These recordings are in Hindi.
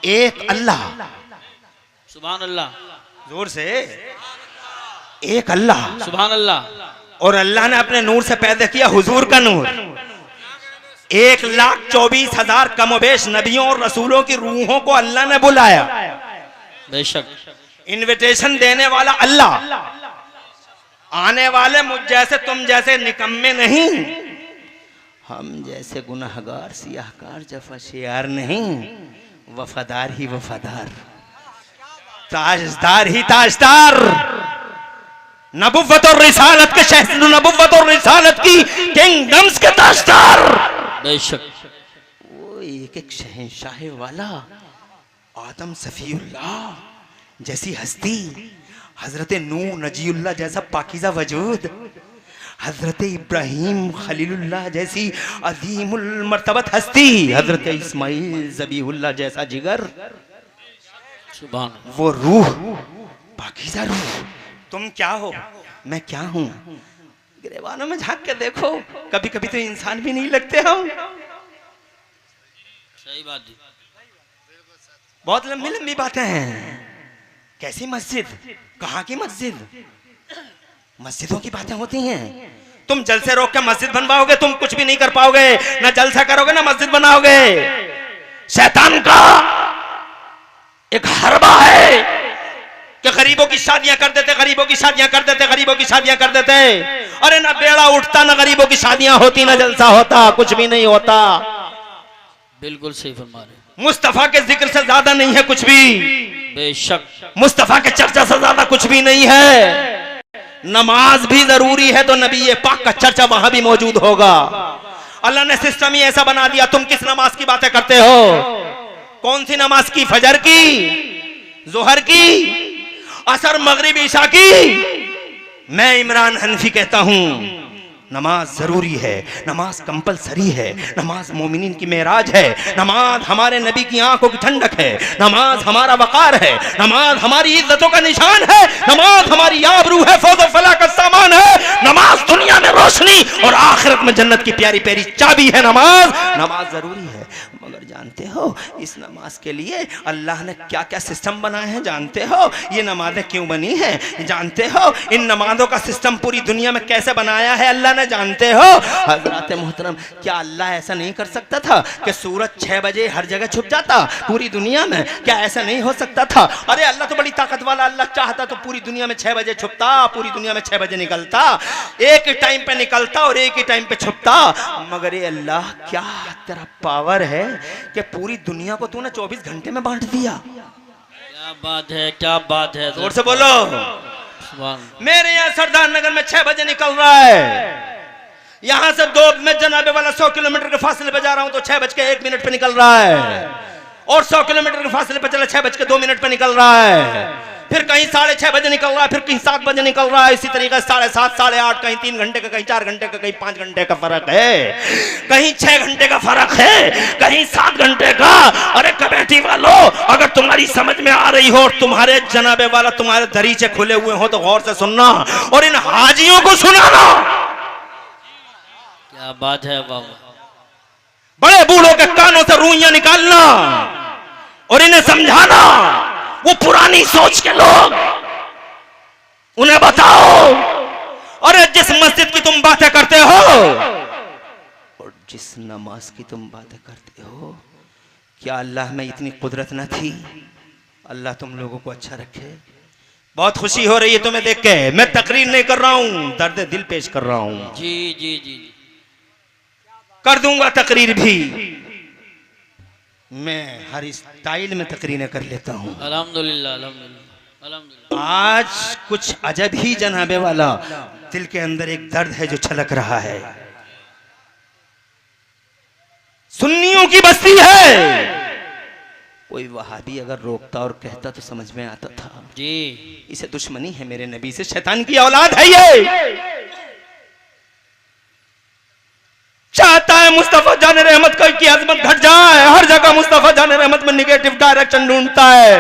एक अल्लाह, सुभान अल्लाह, जोर से, एक अल्लाह, सुभान अल्लाह। और अल्लाह ने अपने नूर से पैदा किया हुजूर का नूर। 1,24,000 कमोबेश नबियों और रसूलों की रूहों को अल्लाह ने बुलाया। बेशक इनविटेशन देने वाला अल्लाह, आने वाले मुझ जैसे तुम जैसे निकम्मे नहीं, हम जैसे गुनाहगार सियाहकार जफाशियार नहीं, वफादार ही वफादार, ताजदार ही ताजदार, नबुव्वत और रिसालत के शहर, नबुव्वत और रिसालत की किंगडम्स के ताजदार। बेशक वो एक एक शहंशाह वाला आदम सफीउल्लाह जैसी हस्ती, हजरत नूह नजीउल्लाह जैसा पाकीज़ा वजूद, हजरत इब्राहिम खलीलुल्लाह जैसी अजीमुल मर्तबत हस्ती, हजरत इस्माइल ज़बीहुल्लाह जैसा जिगर, सुभान। वो रूह, पाकीज़ा रूह। तुम क्या हो, मैं क्या हूं, गिरेबानों में झांक के देखो, कभी कभी तो इंसान भी नहीं लगते हम। सही बात है। बहुत लंबी लंबी बातें हैं। कैसी मस्जिद, कहाँ की मस्जिद, मस्जिदों की बातें होती हैं। तुम जलसे रोक के मस्जिद बनवाओगे, तुम कुछ भी नहीं कर पाओगे, ना जलसा करोगे ना मस्जिद बनाओगे। शैतान का एक हरबा है कि गरीबों की शादियां कर देते, गरीबों की शादियां कर देते, गरीबों की शादियां कर देते। अरे ना बेड़ा उठता, ना गरीबों की शादियां होती, ना जलसा होता, कुछ भी नहीं होता। बिल्कुल सही फरमा रहे। मुस्तफा के जिक्र से ज्यादा नहीं है कुछ भी, बेशक मुस्तफा के चर्चा से ज्यादा कुछ भी नहीं है। नमाज भी जरूरी है तो नबी पाक का चर्चा वहां भी मौजूद होगा। अल्लाह ने सिस्टम ही ऐसा बना दिया। तुम किस नमाज की बातें करते हो? कौन सी नमाज की? फजर की, जोहर की, असर, मगरिब, ईशा की? मैं इमरान हनफी कहता हूं नमाज जरूरी है, नमाज कंपलसरी है, नमाज मोमिनीन की मेराज है, नमाज हमारे नबी की आंखों की ठंडक है, नमाज हमारा वकार है, नमाज हमारी इज्जतों का निशान है, नमाज हमारी आबरू है, फौज और फलाह का सामान है, नमाज दुनिया में रोशनी और आखिरत में जन्नत की प्यारी प्यारी चाबी है। नमाज, नमाज जरूरी है। मगर जानते हो इस नमाज के लिए अल्लाह ने क्या क्या सिस्टम बनाए हैं? जानते हो ये नमाजें क्यों बनी हैं? जानते हो इन नमाजों का सिस्टम पूरी दुनिया में कैसे बनाया है अल्लाह ने? जानते हो हजरत मोहतरम, क्या अल्लाह ऐसा नहीं कर सकता था कि सूरज 6 बजे हर जगह छुप जाता पूरी दुनिया में? क्या ऐसा नहीं हो सकता था? अरे अल्लाह तो बड़ी ताकत वाला, अल्लाह चाहता तो पूरी दुनिया में 6 बजे छुपता, पूरी दुनिया में 6 बजे निकलता, एक ही टाइम पे निकलता और एक ही टाइम पे छुपता। मगर ये अल्लाह, क्या तेरा पावर है कि पूरी दुनिया को तूने 24 घंटे में बांट दिया। क्या बात है, क्या बात है। जोर से बोलो। मेरे यहाँ सरदार नगर में 6 बजे निकल रहा है, यहां से 2 में जनाबे वाला 100 किलोमीटर के फासले पे जा रहा हूं तो 6:01 पे निकल रहा है, और 100 किलोमीटर के फासले पे चला 6:02 पे निकल रहा है, फिर कहीं 6:30 बजे निकल रहा है, फिर कहीं 7 बजे निकल रहा है। इसी तरीके 7:30, 8:30, कहीं 3 घंटे का, कहीं 4 घंटे का, कहीं 5 घंटे का फर्क है, कहीं 6 घंटे का फर्क है, कहीं 7 घंटे का। अरे कमेटी वालों, अगर तुम्हारी समझ में आ रही हो और तुम्हारे जनाबे वाला तुम्हारे दरीचे खुले हुए हो तो गौर से सुनना और इन हाजियों को सुनाना। क्या बात है बाबा। बड़े बूढ़ों के कानों से रूइयां निकालना और इन्हें समझाना। वो पुरानी सोच के लोग, उन्हें बताओ, अरे जिस मस्जिद की तुम बातें करते हो और जिस नमाज की तुम बातें करते हो, क्या अल्लाह में इतनी कुदरत न थी? अल्लाह तुम लोगों को अच्छा रखे। बहुत खुशी हो रही है तुम्हें देख के। मैं तकरीर नहीं कर रहा हूं, दर्द दिल पेश कर रहा हूं। जी जी जी, कर दूंगा तकरीर भी, मैं हर स्टाइल में तकरीरें कर लेता हूं। अल्हम्दुलिल्लाह अल्हम्दुलिल्लाह अल्हम्दुलिल्लाह। आज कुछ अजब ही जनाबे वाला दिल के अंदर एक दर्द है जो छलक रहा है। सुन्नियों की बस्ती है, कोई वहाबी अगर रोकता और कहता तो समझ में आता था जी, इसे दुश्मनी है मेरे नबी से, शैतान की औलाद है ये। चाहता है मुस्तफा जान रहमत की अजमत घट जाए, हर जगह मुस्तफा जान रहमत में निगेटिव डायरेक्शन ढूंढता है।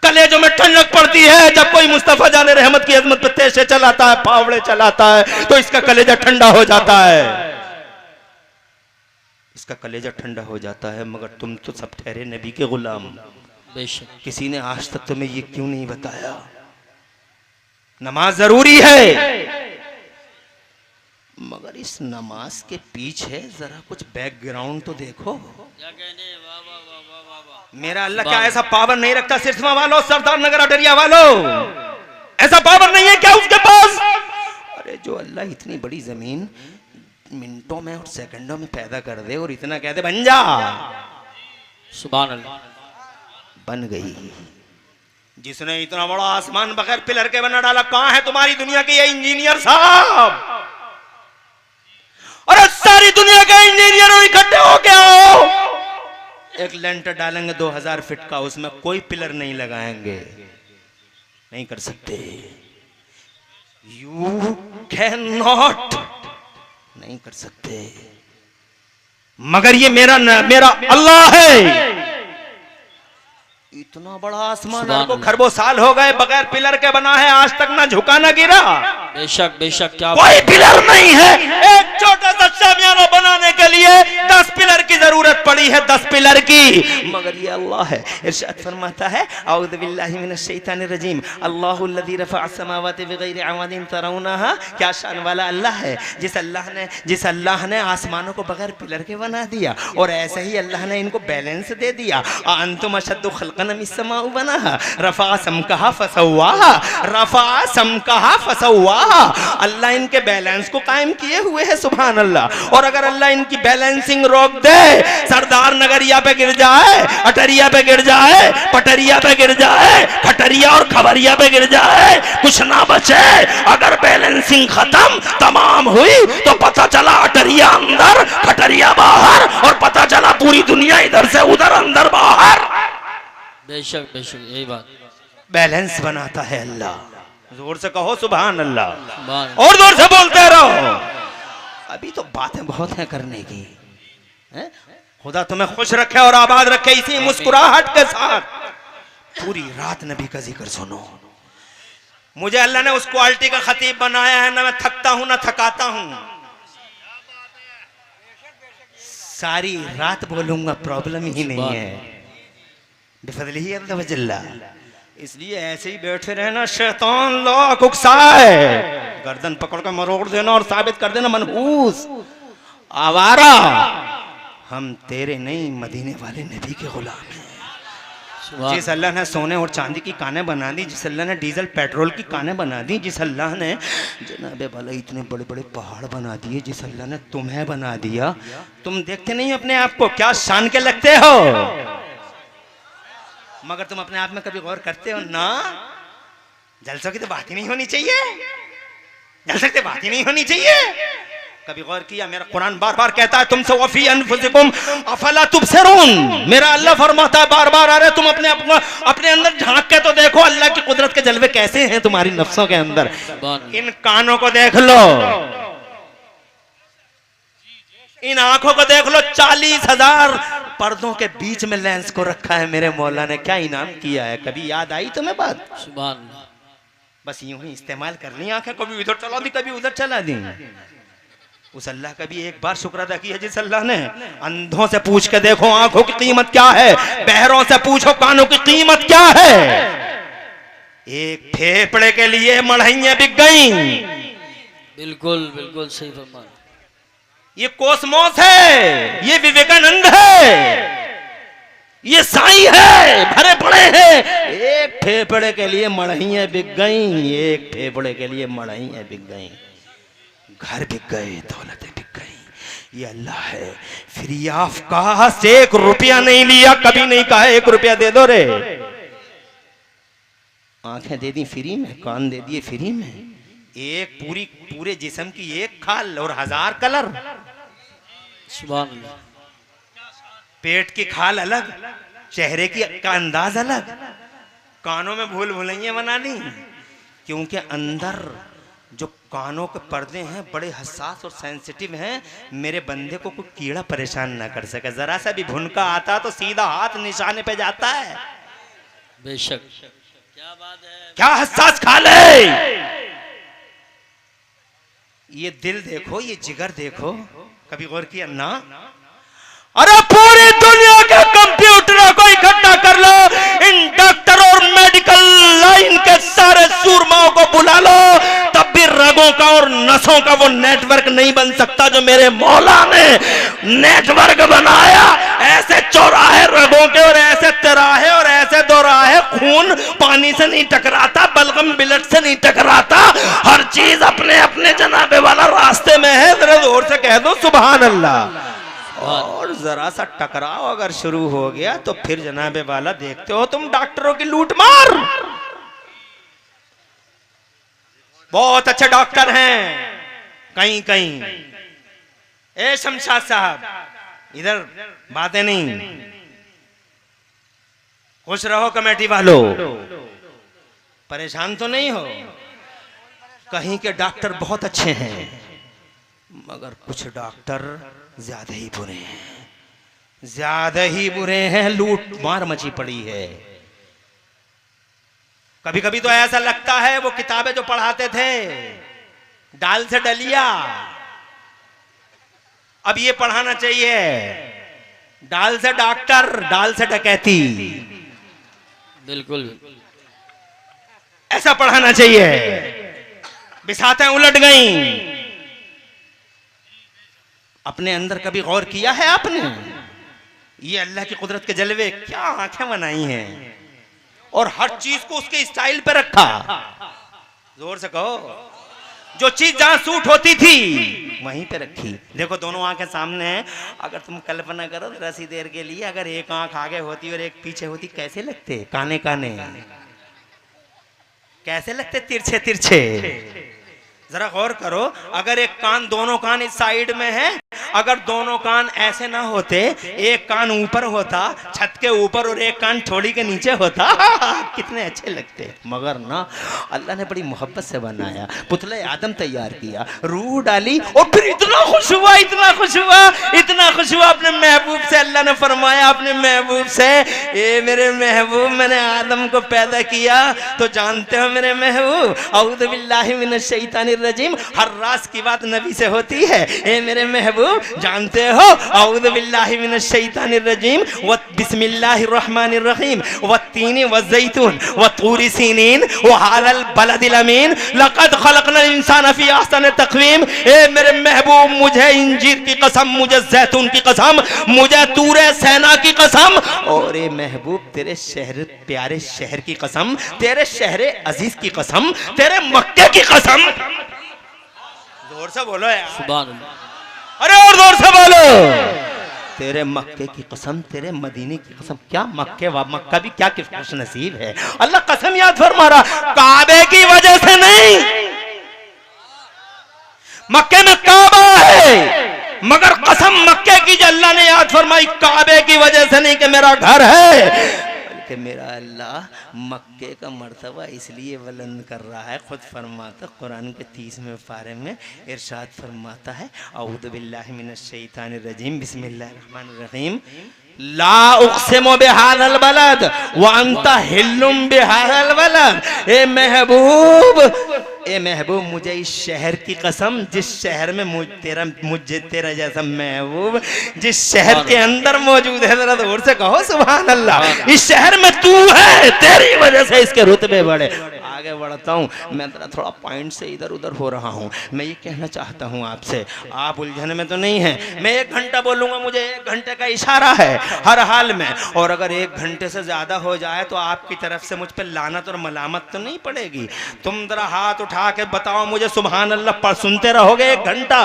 कलेजों में ठंडक पड़ती है जब कोई मुस्तफा जान रहमत की अजमत पे तेज़ चलाता है, फावड़े चलाता है, तो इसका कलेजा ठंडा हो जाता है, उसका कलेजा ठंडा हो जाता है, मगर तुम तो सब ठहरे नबी के गुलाम। बेशक किसी ने आज तक तुम्हें ये क्यों नहीं बताया? नमाज जरूरी है, मगर इस नमाज के पीछे जरा कुछ बैकग्राउंड तो देखो। क्या कहने, वाह वाह वाह वाह वाह वाह। मेरा अल्लाह क्या ऐसा पावर नहीं रखता? सिरसमा वालों, सरदार नगर अटरिया वालों, ऐसा पावर नहीं है क्या उसके पास? अरे जो अल्लाह इतनी बड़ी जमीन मिनटों में और सेकंडों में पैदा कर दे और इतना कहते बन जा, सुभान अल्लाह। बन गई। जिसने इतना बड़ा आसमान बगैर पिलर के बना डाला, कहां है तुम्हारी दुनिया के ये इंजीनियर साहब? और सारी दुनिया के इंजीनियर इकट्ठे हो के आओ, एक लेंटर डालेंगे 2000 फीट का, उसमें कोई पिलर नहीं लगाएंगे, नहीं कर सकते। यू कैन नॉट, नहीं कर सकते। मगर ये मेरा अल्लाह है। इतना बड़ा आसमान आपको खरबों साल हो गए बगैर पिलर के बना है, आज तक ना झुका ना गिरा। बेशक बेशक, क्या कोई पिलर नहीं है। एक छोटा सा शामियाना बनाने के लिए 10 पिलर की जरूरत पड़ी है, 10 पिलर की। मगर ये अल्लाह है। इरशाद फरमाता है, औज़ु बिल्लाहि मिनश शैतानिर रजीम, अल्लाहुल्लज़ी रफ़अ अस्समावाति बिग़ैरि अमादिन तरौनहा। क्या शान वाला अल्लाह है, जिस अल्लाह ने आसमानों को बगैर पिलर के बना दिया, और ऐसे ही अल्लाह ने इनको बैलेंस दे दिया। अंतुम अशद्दु खल्क़न मिस समाउ बनाहा, रफ़अ समकहा फसव्वाहा, रफ़अ समकहा फसव्वाहा। अल्लाह इनके बैलेंस को कायम किए हुए है, सुभान अल्लाह। और अगर अल्लाह इनकी बैलेंसिंग रोक दे, सरदार नगरिया पे गिर जाए, अटरिया पे गिर जाए, पटरिया पे गिर जाए, खटरिया और खबरिया पे गिर जाए, कुछ ना बचे। अगर बैलेंसिंग खत्म तमाम हुई तो पता चला अटरिया अंदर, खटरिया बाहर, और पता चला पूरी दुनिया इधर से उधर, अंदर बाहर। बेशक बेशक, यही बात। बैलेंस बनाता है अल्लाह। जोर से कहो सुभान अल्लाह, सुभान। और जोर से बोलते रहो। अभी तो बातें बहुत हैं करने की, हैं? खुदा तुम्हें खुश रखे और आबाद रखे इसी मुस्कुराहट के साथ। पूरी रात नबी का जिक्र सुनो। मुझे अल्लाह ने उस क्वालिटी का खतीब बनाया है, ना मैं थकता हूं ना थकाता हूं। सारी रात बोलूंगा, प्रॉब्लम ही नहीं है, बिफज़लिही अज़्ज़ व जल्ला। इसलिए ऐसे ही बैठे रहना, शैतान लोग उकसाए, गर्दन पकड़ कर मरोड़ देना और साबित कर देना मनहूस, आवारा। हम तेरे नहीं, मदीने वाले नबी के गुलाम हैं। जिस अल्लाह ने सोने और चांदी की कानें बना दी, जिस अल्लाह ने डीजल पेट्रोल की कानें बना दी, जिस अल्लाह ने जनाबे वाला इतने बड़े बड़े पहाड़ बना दिए, जिस अल्लाह ने तुम्हें बना दिया, तुम देखते नहीं अपने आप को क्या शान के लगते हो? मगर तुम अपने आप में कभी गौर करते हो ना? जलसों की तो बात ही नहीं होनी चाहिए, जलसों की बात ही नहीं होनी चाहिए। कभी गौर किया? मेरा कुरान बार बार कहता है तुमसे, वफी अनफुसिकुम अफला तुबसिरून। मेरा अल्लाह फरमाता है बार बार, अरे तुम अपने अंदर झांक के तो देखो, अल्लाह की कुदरत के जलवे कैसे हैं तुम्हारी नफ्सों के अंदर। इन कानों को देख लो, इन आंखों को देख लो, 40,000 पर्दों के बीच में लेंस को रखा है मेरे मौला ने। क्या इनाम किया है? कभी याद आई तुम्हें बात? सुभान अल्लाह। बस यूं ही इस्तेमाल कर ली आंखें, कभी इधर चला दी कभी उधर चला दी। उस अल्लाह का भी एक बार शुक्र अदा किया जिस अल्लाह ने अंधों से पूछ के देखो आंखों की कीमत क्या है, बहरों से पूछो कानों की कीमत क्या है। एक फेफड़े के लिए मढ़ैया बिक गई। बिल्कुल बिल्कुल सही फरमाया। ये कोसमोस है, ये विवेकानंद है, ये साईं है, भरे पड़े हैं। एक फेफड़े के लिए मढ़ैया बिक गई, एक फेफड़े के लिए मढ़ैया बिक गई, घर बिक गए, दौलतें बिक गई। ये अल्लाह है। फ्री ऑफ कास्ट 1 रुपया नहीं लिया, कभी नहीं कहा 1 रुपया दे दो रे। आंखें दे दी फ्री में, कान दे दिए फ्री में, एक पूरे जिस्म की एक खाल और 1000 कलर। सुभान अल्लाह। पेट की खाल अलग, चेहरे का अंदाज अलग, कानों में भूल भुलैया बना दी। क्योंकि अंदर जो कानों के पर्दे हैं बड़े हसास और सेंसिटिव हैं, मेरे बंदे को कोई कीड़ा परेशान ना कर सके। जरा सा भी भुनका आता तो सीधा हाथ निशाने पे जाता है। बेशक, क्या बात है, क्या हसास खाल है। ये दिल देखो, ये जिगर देखो, कभी गौर किया ना? अरे पूरी दुनिया के कंप्यूटरों को इकट्ठा कर लो, इन डॉक्टर और मेडिकल लाइन के सारे सूरमाओं को बुला लो, तब भी रगों का और नसों का वो नेटवर्क नहीं बन सकता जो मेरे मौला ने नेटवर्क बनाया। ऐसे चौराहे रगों के और ऐसे तिराहे और ऐसे दोराहे, खून पानी से नहीं टकराता, बलगम ब्लड से नहीं टकराता, हर चीज अपने अपने जनाबे वाला रास्ते में है। जरा जोर से कह दो सुभान अल्लाह। और जरा सा टकराव अगर शुरू हो गया तो फिर जनाबे वाला देखते हो तुम डॉक्टरों की लूट मार। बहुत अच्छे डॉक्टर हैं कहीं कहीं। ए शमशाद साहब, इधर बातें नहीं, खुश रहो कमेटी वालों, परेशान तो नहीं हो। कहीं के डॉक्टर बहुत अच्छे हैं, मगर कुछ डॉक्टर ज्यादा ही बुरे हैं, ज्यादा ही बुरे हैं। लूट मार मची पड़ी है। कभी कभी तो ऐसा लगता है वो किताबें जो पढ़ाते थे डाल से डलिया, अब ये पढ़ाना चाहिए डाल से डॉक्टर, डाल से डकैती। बिल्कुल ऐसा पढ़ाना चाहिए। बिसातें उलट गई। अपने अंदर कभी गौर किया है आपने? ये अल्लाह की कुदरत के जलवे, क्या आंखें बनाई हैं, और हर चीज को उसके स्टाइल पे रखा। जोर से कहो, जो चीज जहां सूट होती थी वहीं पे रखी। देखो दोनों आंखें सामने हैं, अगर तुम कल्पना करो जरा सी देर के लिए, अगर एक आंख आगे होती और एक पीछे होती, कैसे लगते? काने काने कैसे लगते? तिरछे तिरछे। जरा गौर करो, अगर एक कान, दोनों कान इस साइड में है, अगर दोनों कान ऐसे ना होते, एक कान ऊपर होता छत के ऊपर और एक कान थोड़ी के नीचे होता, कितने अच्छे लगते। मगर ना, अल्लाह ने बड़ी मोहब्बत से बनाया, पुतले आदम तैयार किया, रूह डाली, और फिर इतना खुश हुआ, इतना खुश हुआ, इतना खुश हुआ अपने महबूब से। अल्लाह ने फरमाया अपने महबूब से, ए मेरे महबूब, मैंने आदम को पैदा किया तो जानते हो मेरे महबूब, औज़ु बिल्लाहि मिनश शैतानिर रजीम, हर राज की बात नबी से होती है। ए मेरे महबूब, जानते हो औज़ु बिल्लाहि मिनश शैतानिर रजीम, व बिस्मिल्लाहिर रहमानिर रहीम, व तीनी व ज़ैतून व तूरी सीनीन व हालल बलदिल अमीन, लक़द खलक़नल इंसान फी अहसनि तक़वीम। ए मेरे महबूब, मुझे इंजीर की कसम, मुझे जैतून की कसम, मुझे तूरे सेना की कसम, और ए महबूब तेरे शहर, प्यारे शहर की कसम, तेरे शहर अजीज की कसम, तेरे मक्के की कसम। जोर से बोलो यार, सुभान अल्लाह। अरे और जोर से बोलो, तेरे मक्के की कसम, तेरे मदीने की कसम। क्या मक्के व मक्का भी क्या खुश नसीब है। अल्लाह कसम याद फरमा रहा, काबे की वजह से नहीं, मक्के में काबा है, मगर कसम मक्के की जो अल्लाह ने याद फरमाई, काबे की वजह से नहीं कि मेरा घर है, कि मेरा अल्लाह मक्के का मर्तबा इसलिए बुलंद कर रहा है। खुद फरमाता, कुरान के 30वें पारे में इरशाद फरमाता है, औज़ु बिल्लाहि मिनश शैतानिर रजीम, बिस्मिल्लाहिर रहमानिर रहीम, ला उक़सिमु बिहाज़ल बलद व अंता हिल्लुम बिहाज़ल बलद। ए महबूब, ए महबूब, मुझे इस शहर की कसम, जिस शहर में मुझे तेरा जैसा महबूब जिस शहर के अंदर मौजूद है, जरा जोर से कहो सुभान अल्लाह। इस शहर में तू है, तेरी वजह से इसके रुतबे बढ़े। आगे बढ़ता हूँ, मैं थोड़ा पॉइंट से इधर उधर हो रहा हूँ। मैं ये कहना चाहता हूँ आपसे, आप उलझन में तो नहीं हैं। मैं 1 घंटा बोलूँगा, मुझे 1 घंटे का इशारा है हर हाल में, और अगर 1 घंटे से ज़्यादा हो जाए तो आपकी तरफ से मुझ पर लानत और मलामत तो नहीं पड़ेगी। तुम जरा हाथ उठा के बताओ मुझे सुभान अल्लाह, पर सुनते रहोगे 1 घंटा।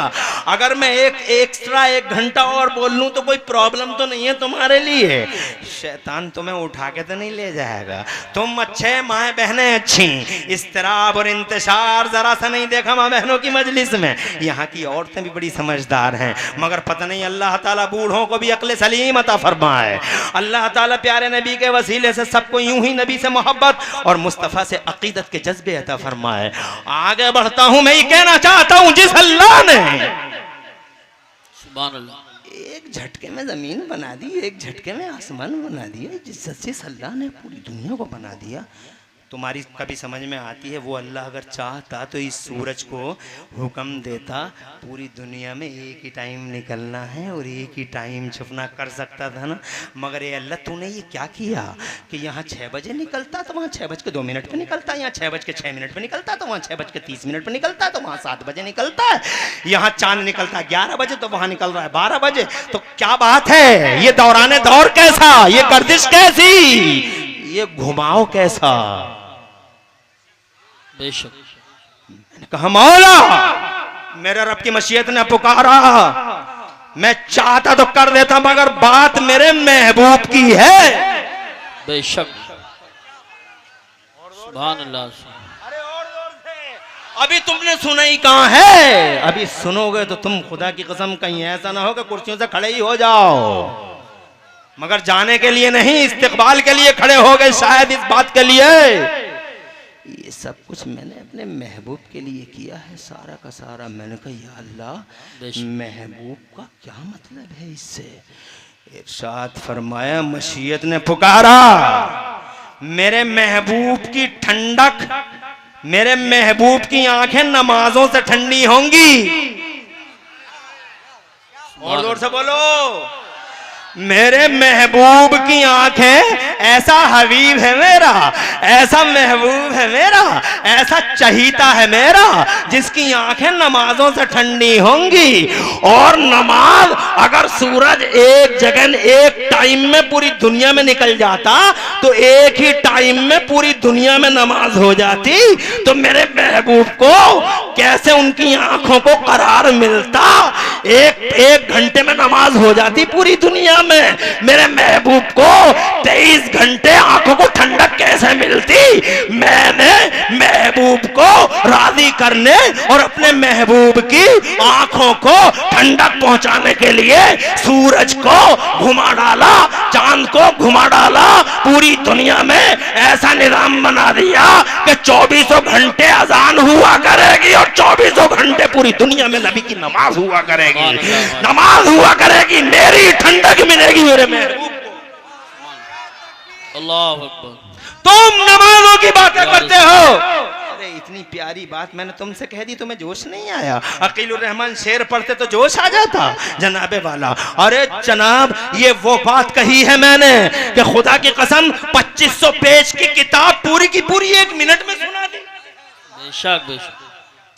अगर मैं एक्स्ट्रा 1 घंटा और बोल लूँ तो कोई प्रॉब्लम तो नहीं है तुम्हारे लिए? शैतान तुम्हें उठा के तो नहीं ले जाएगा। तुम अच्छे, माएँ बहनें अच्छी, इस्तराब और इंतशार जरा सा नहीं देखा माँ बहनों की मजलिस में। यहाँ की औरतें भी बड़ी समझदार हैं, मगर पता नहीं अल्लाह ताला बूढ़ों को भी अक्ल सलीम अता फरमाए। अल्लाह ताला प्यारे नबी के वसीले से सबको यूं ही नबी से मोहब्बत और मुस्तफ़ा से अकीदत के जज्बे अता फरमाए। आगे बढ़ता हूँ, मैं ये कहना चाहता हूँ, जिस अल्लाह ने सुभान अल्लाह एक झटके में जमीन बना दी, एक झटके में आसमान बना दिया, जिस अल्लाह ने पूरी दुनिया को बना दिया, तुम्हारी कभी समझ में आती है? वो अल्लाह अगर चाहता तो इस सूरज को हुक्म देता पूरी दुनिया में एक ही टाइम निकलना है और एक ही टाइम छुपना, कर सकता था ना। मगर ये अल्लाह तूने ये क्या किया कि यहाँ 6 बजे निकलता तो वहाँ 6:02 पे निकलता, यहाँ 6:06 पे निकलता तो वहाँ 6:30 पे निकलता, तो वहाँ 7 बजे निकलता है, यहाँ चांद निकलता 11 बजे तो वहाँ निकल रहा है 12 बजे। तो क्या बात है? ये दौराने दौर कैसा, ये गर्दिश कैसी, ये घुमाओ कैसा? बेशक। मैंने कहा मौला, मेरे रब की मशीयत ने पुकारा, मैं चाहता तो कर देता मगर बात मेरे महबूब की है। बेशक। सुभान अल्लाह। अरे और जोर से। अभी तुमने सुना ही कहाँ है? अभी सुनोगे तो तुम खुदा की कसम कहीं ऐसा ना हो कि कुर्सियों से खड़े ही हो जाओ, मगर जाने के लिए नहीं, इस्तिकबाल के लिए खड़े हो गए शायद इस बात के लिए। ये सब कुछ मैंने अपने महबूब के लिए किया है, सारा का सारा। मैंने कहा या अल्लाह, महबूब का क्या मतलब है इससे? इरशाद फरमाया, मशीयत ने पुकारा, मेरे महबूब की ठंडक, मेरे महबूब की आंखें नमाजों से ठंडी होंगी। और जोर से बोलो, मेरे महबूब की आंखें, ऐसा हबीब है मेरा, ऐसा महबूब है मेरा, ऐसा चहीता है मेरा, जिसकी आंखें नमाजों से ठंडी होंगी। और नमाज अगर सूरज एक जगह एक टाइम में पूरी दुनिया में निकल जाता तो एक ही टाइम में पूरी दुनिया में नमाज हो जाती, तो मेरे महबूब को कैसे उनकी आंखों को करार मिलता? एक घंटे में नमाज हो जाती पूरी दुनिया में, मेरे महबूब को 23 घंटे आंखों को ठंडक कैसे मिलती? मैंने महबूब को राजी करने और अपने महबूब की आंखों को ठंडक पहुंचाने के लिए सूरज को घुमा डाला, चांद को घुमा डाला, पूरी दुनिया में ऐसा निजाम बना दिया कि 24 घंटे अजान हुआ करेगी और 24 घंटे पूरी दुनिया में नबी की नमाज हुआ करेगी, नमाज हुआ करेगी, मेरी ठंडक मिलेगी मेरे महबूब को। अल्लाह अकबर। तुम नमाजों की बातें करते हो। अरे इतनी प्यारी बात मैंने तुमसे कह दी, तुम्हें जोश नहीं आया? अकीलुर रहमान शेर पढ़ते तो जोश आ जाता जनाबे वाला। अरे जनाब, ये वो बात कही है मैंने कि खुदा की कसम 2500 पेज की किताब पूरी की पूरी 1 मिनट में सुना दी। बेशक बेशक।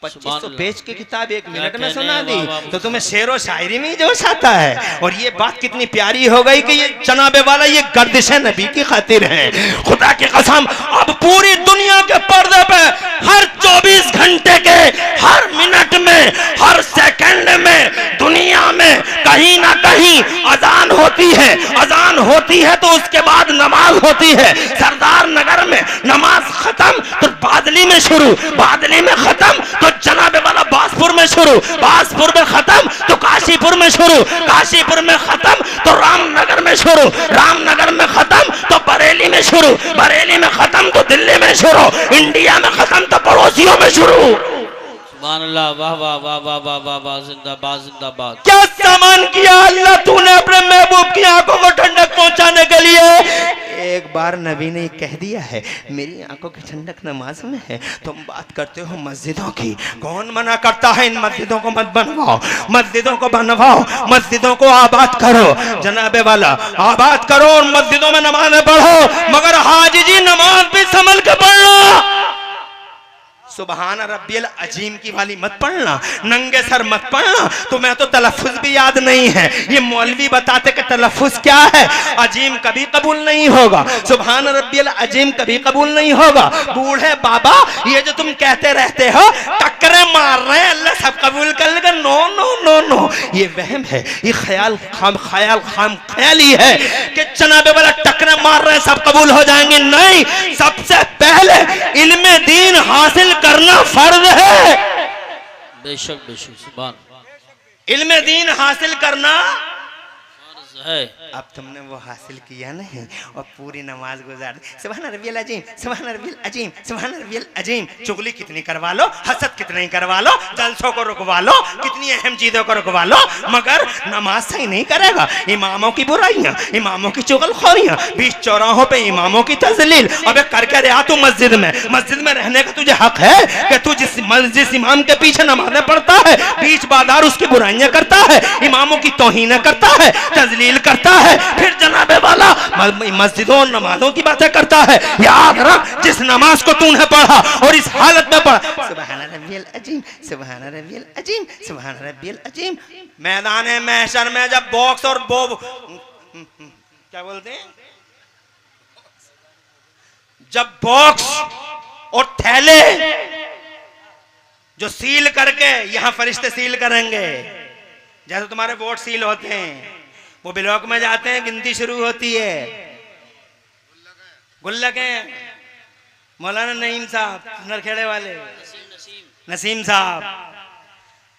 2500 पेज की किताब 1 मिनट में सुना दी, तो तुम्हें शेर और शायरी में जोश आता है। और ये बात कितनी प्यारी हो गई कि ये जनाबे वाला ये गर्दिश नबी की खातिर है। खुदा की कसम, अब पूरी दुनिया के पर्दे पे हर 24 घंटे के हर मिनट में, हर सेकंड में दुनिया में कहीं ना कहीं अजान होती है। अजान होती है तो उसके बाद नमाज होती है। सरदार नगर में नमाज खत्म तो बादली में शुरू, बादली में खत्म तो जनाबे वाला बासपुर में शुरू, बासपुर में खत्म तो काशीपुर में शुरू, काशीपुर में खत्म तो रामनगर में शुरू, रामनगर में खत्म तो बरेली में शुरू, बरेली में खत्म तो दिल्ली में शुरू, इंडिया में खत्म तो पड़ोसियों में शुरू। सुभान अल्लाह। वाह वाह वाह वाह वाह वाह वाह। जिंदाबाद जिंदाबाद। क्या सामान किया अल्लाह तूने अपने महबूब की आंखों को ठंडक पहुंचाने के लिए? एक बार नबी ने कह दिया है, मेरी आंखों की ठंडक नमाज में है। तुम बात करते हो मस्जिदों की, कौन मना करता है? इन मस्जिदों को मत बनवाओ, मस्जिदों को बनवाओ, मस्जिदों को आबाद करो जनाबे वाला, आबाद करो और मस्जिदों में नमाज़ें पढ़ो, मगर हाजी जी नमाज भी संभल के पढ़ना। सुबहान रब्बियल अजीम की वाली मत पढ़ना, नंगे सर मत पढ़ना। तुम्हें तो तलफ्फुज भी याद नहीं है। ये मौलवी बताते कि तलफ्फुज क्या है। अजीम कभी कबूल नहीं होगा, सुबहान रब्बियल अजीम कभी कबूल नहीं होगा। बूढ़े बाबा, ये जो तुम कहते रहते हो टक्करे मार रहे हैं अल्लाह सब कबूल कर लेगा, नो नो नो नो, ये वहम है, ये ख्याली है कि जनाबे वाला टक्करे मार रहे हैं सब कबूल हो जाएंगे। नहीं, सबसे पहले इल्मे दीन हासिल करना फर्ज है। बेशक बेशक। सुभान। इल्मे दीन हासिल करना फर्ज है। अब तुमने वो हासिल किया नहीं और पूरी नमाज गुजार दी। सुभान रब्बियल अजीम, सुभान रब्बियल अजीम, सुभान रब्बियल अजीम। चुगली कितनी करवा लो, हसद कितनी करवा लो, जलसों को रुकवा लो, कितनी अहम चीजों को रुकवा लो, मगर नमाज सही नहीं करेगा। इमामों की बुराइयां, इमामों की चुगलखोरियां, बीच चौराहों पे इमामों की तजलील। अबे करके रहा तू मस्जिद में रहने का तुझे हक है कि तू जिस इमाम के पीछे नमाजें पढ़ता है, बीच बाजार उसकी बुराइयां करता है, इमामों की तौहीन करता है, तजलील करता है, फिर जनाबे वाला मस्जिदों और नमाजों की बातें करता है। याद रख, जिस नमाज को तूने पढ़ा और इस हालत में पढ़ा, सुभान रब्बियल अजीम, सुभान रब्बियल अजीम, सुभान रब्बियल अजीम। मैदान महशर में जब बॉक्स और क्या बोलते हैं, जब बॉक्स और थैले जो सील करके यहां फरिश्ते सील करेंगे, जैसे तुम्हारे वोट सील होते हैं, वो ब्लॉक में जाते हैं, गिनती शुरू होती है, गुल्लके मौलाना नईम साहब नरखेड़े वाले, नसीम साहब,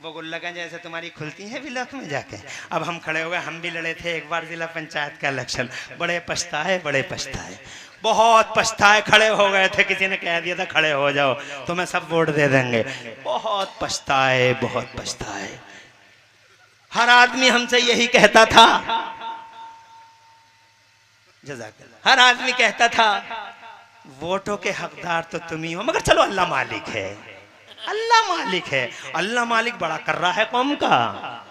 वो गुल्लकें जैसे तुम्हारी खुलती हैं ब्लॉक में जाके। अब हम खड़े हो गए, हम भी लड़े थे एक बार जिला पंचायत का इलेक्शन, बड़े पछताए, बड़े पछताए, बहुत पछताए। खड़े हो गए थे, किसी ने कह दिया था खड़े हो जाओ तो मैं सब वोट दे देंगे। बहुत पछताए, बहुत पछताए। हर आदमी हमसे यही कहता था, जज़ाकल्लाह, हर आदमी कहता था वोटों के हकदार तो तुम ही हो, मगर चलो अल्लाह मालिक है, अल्लाह मालिक है, अल्लाह मालिक बड़ा कर रहा है कौम का।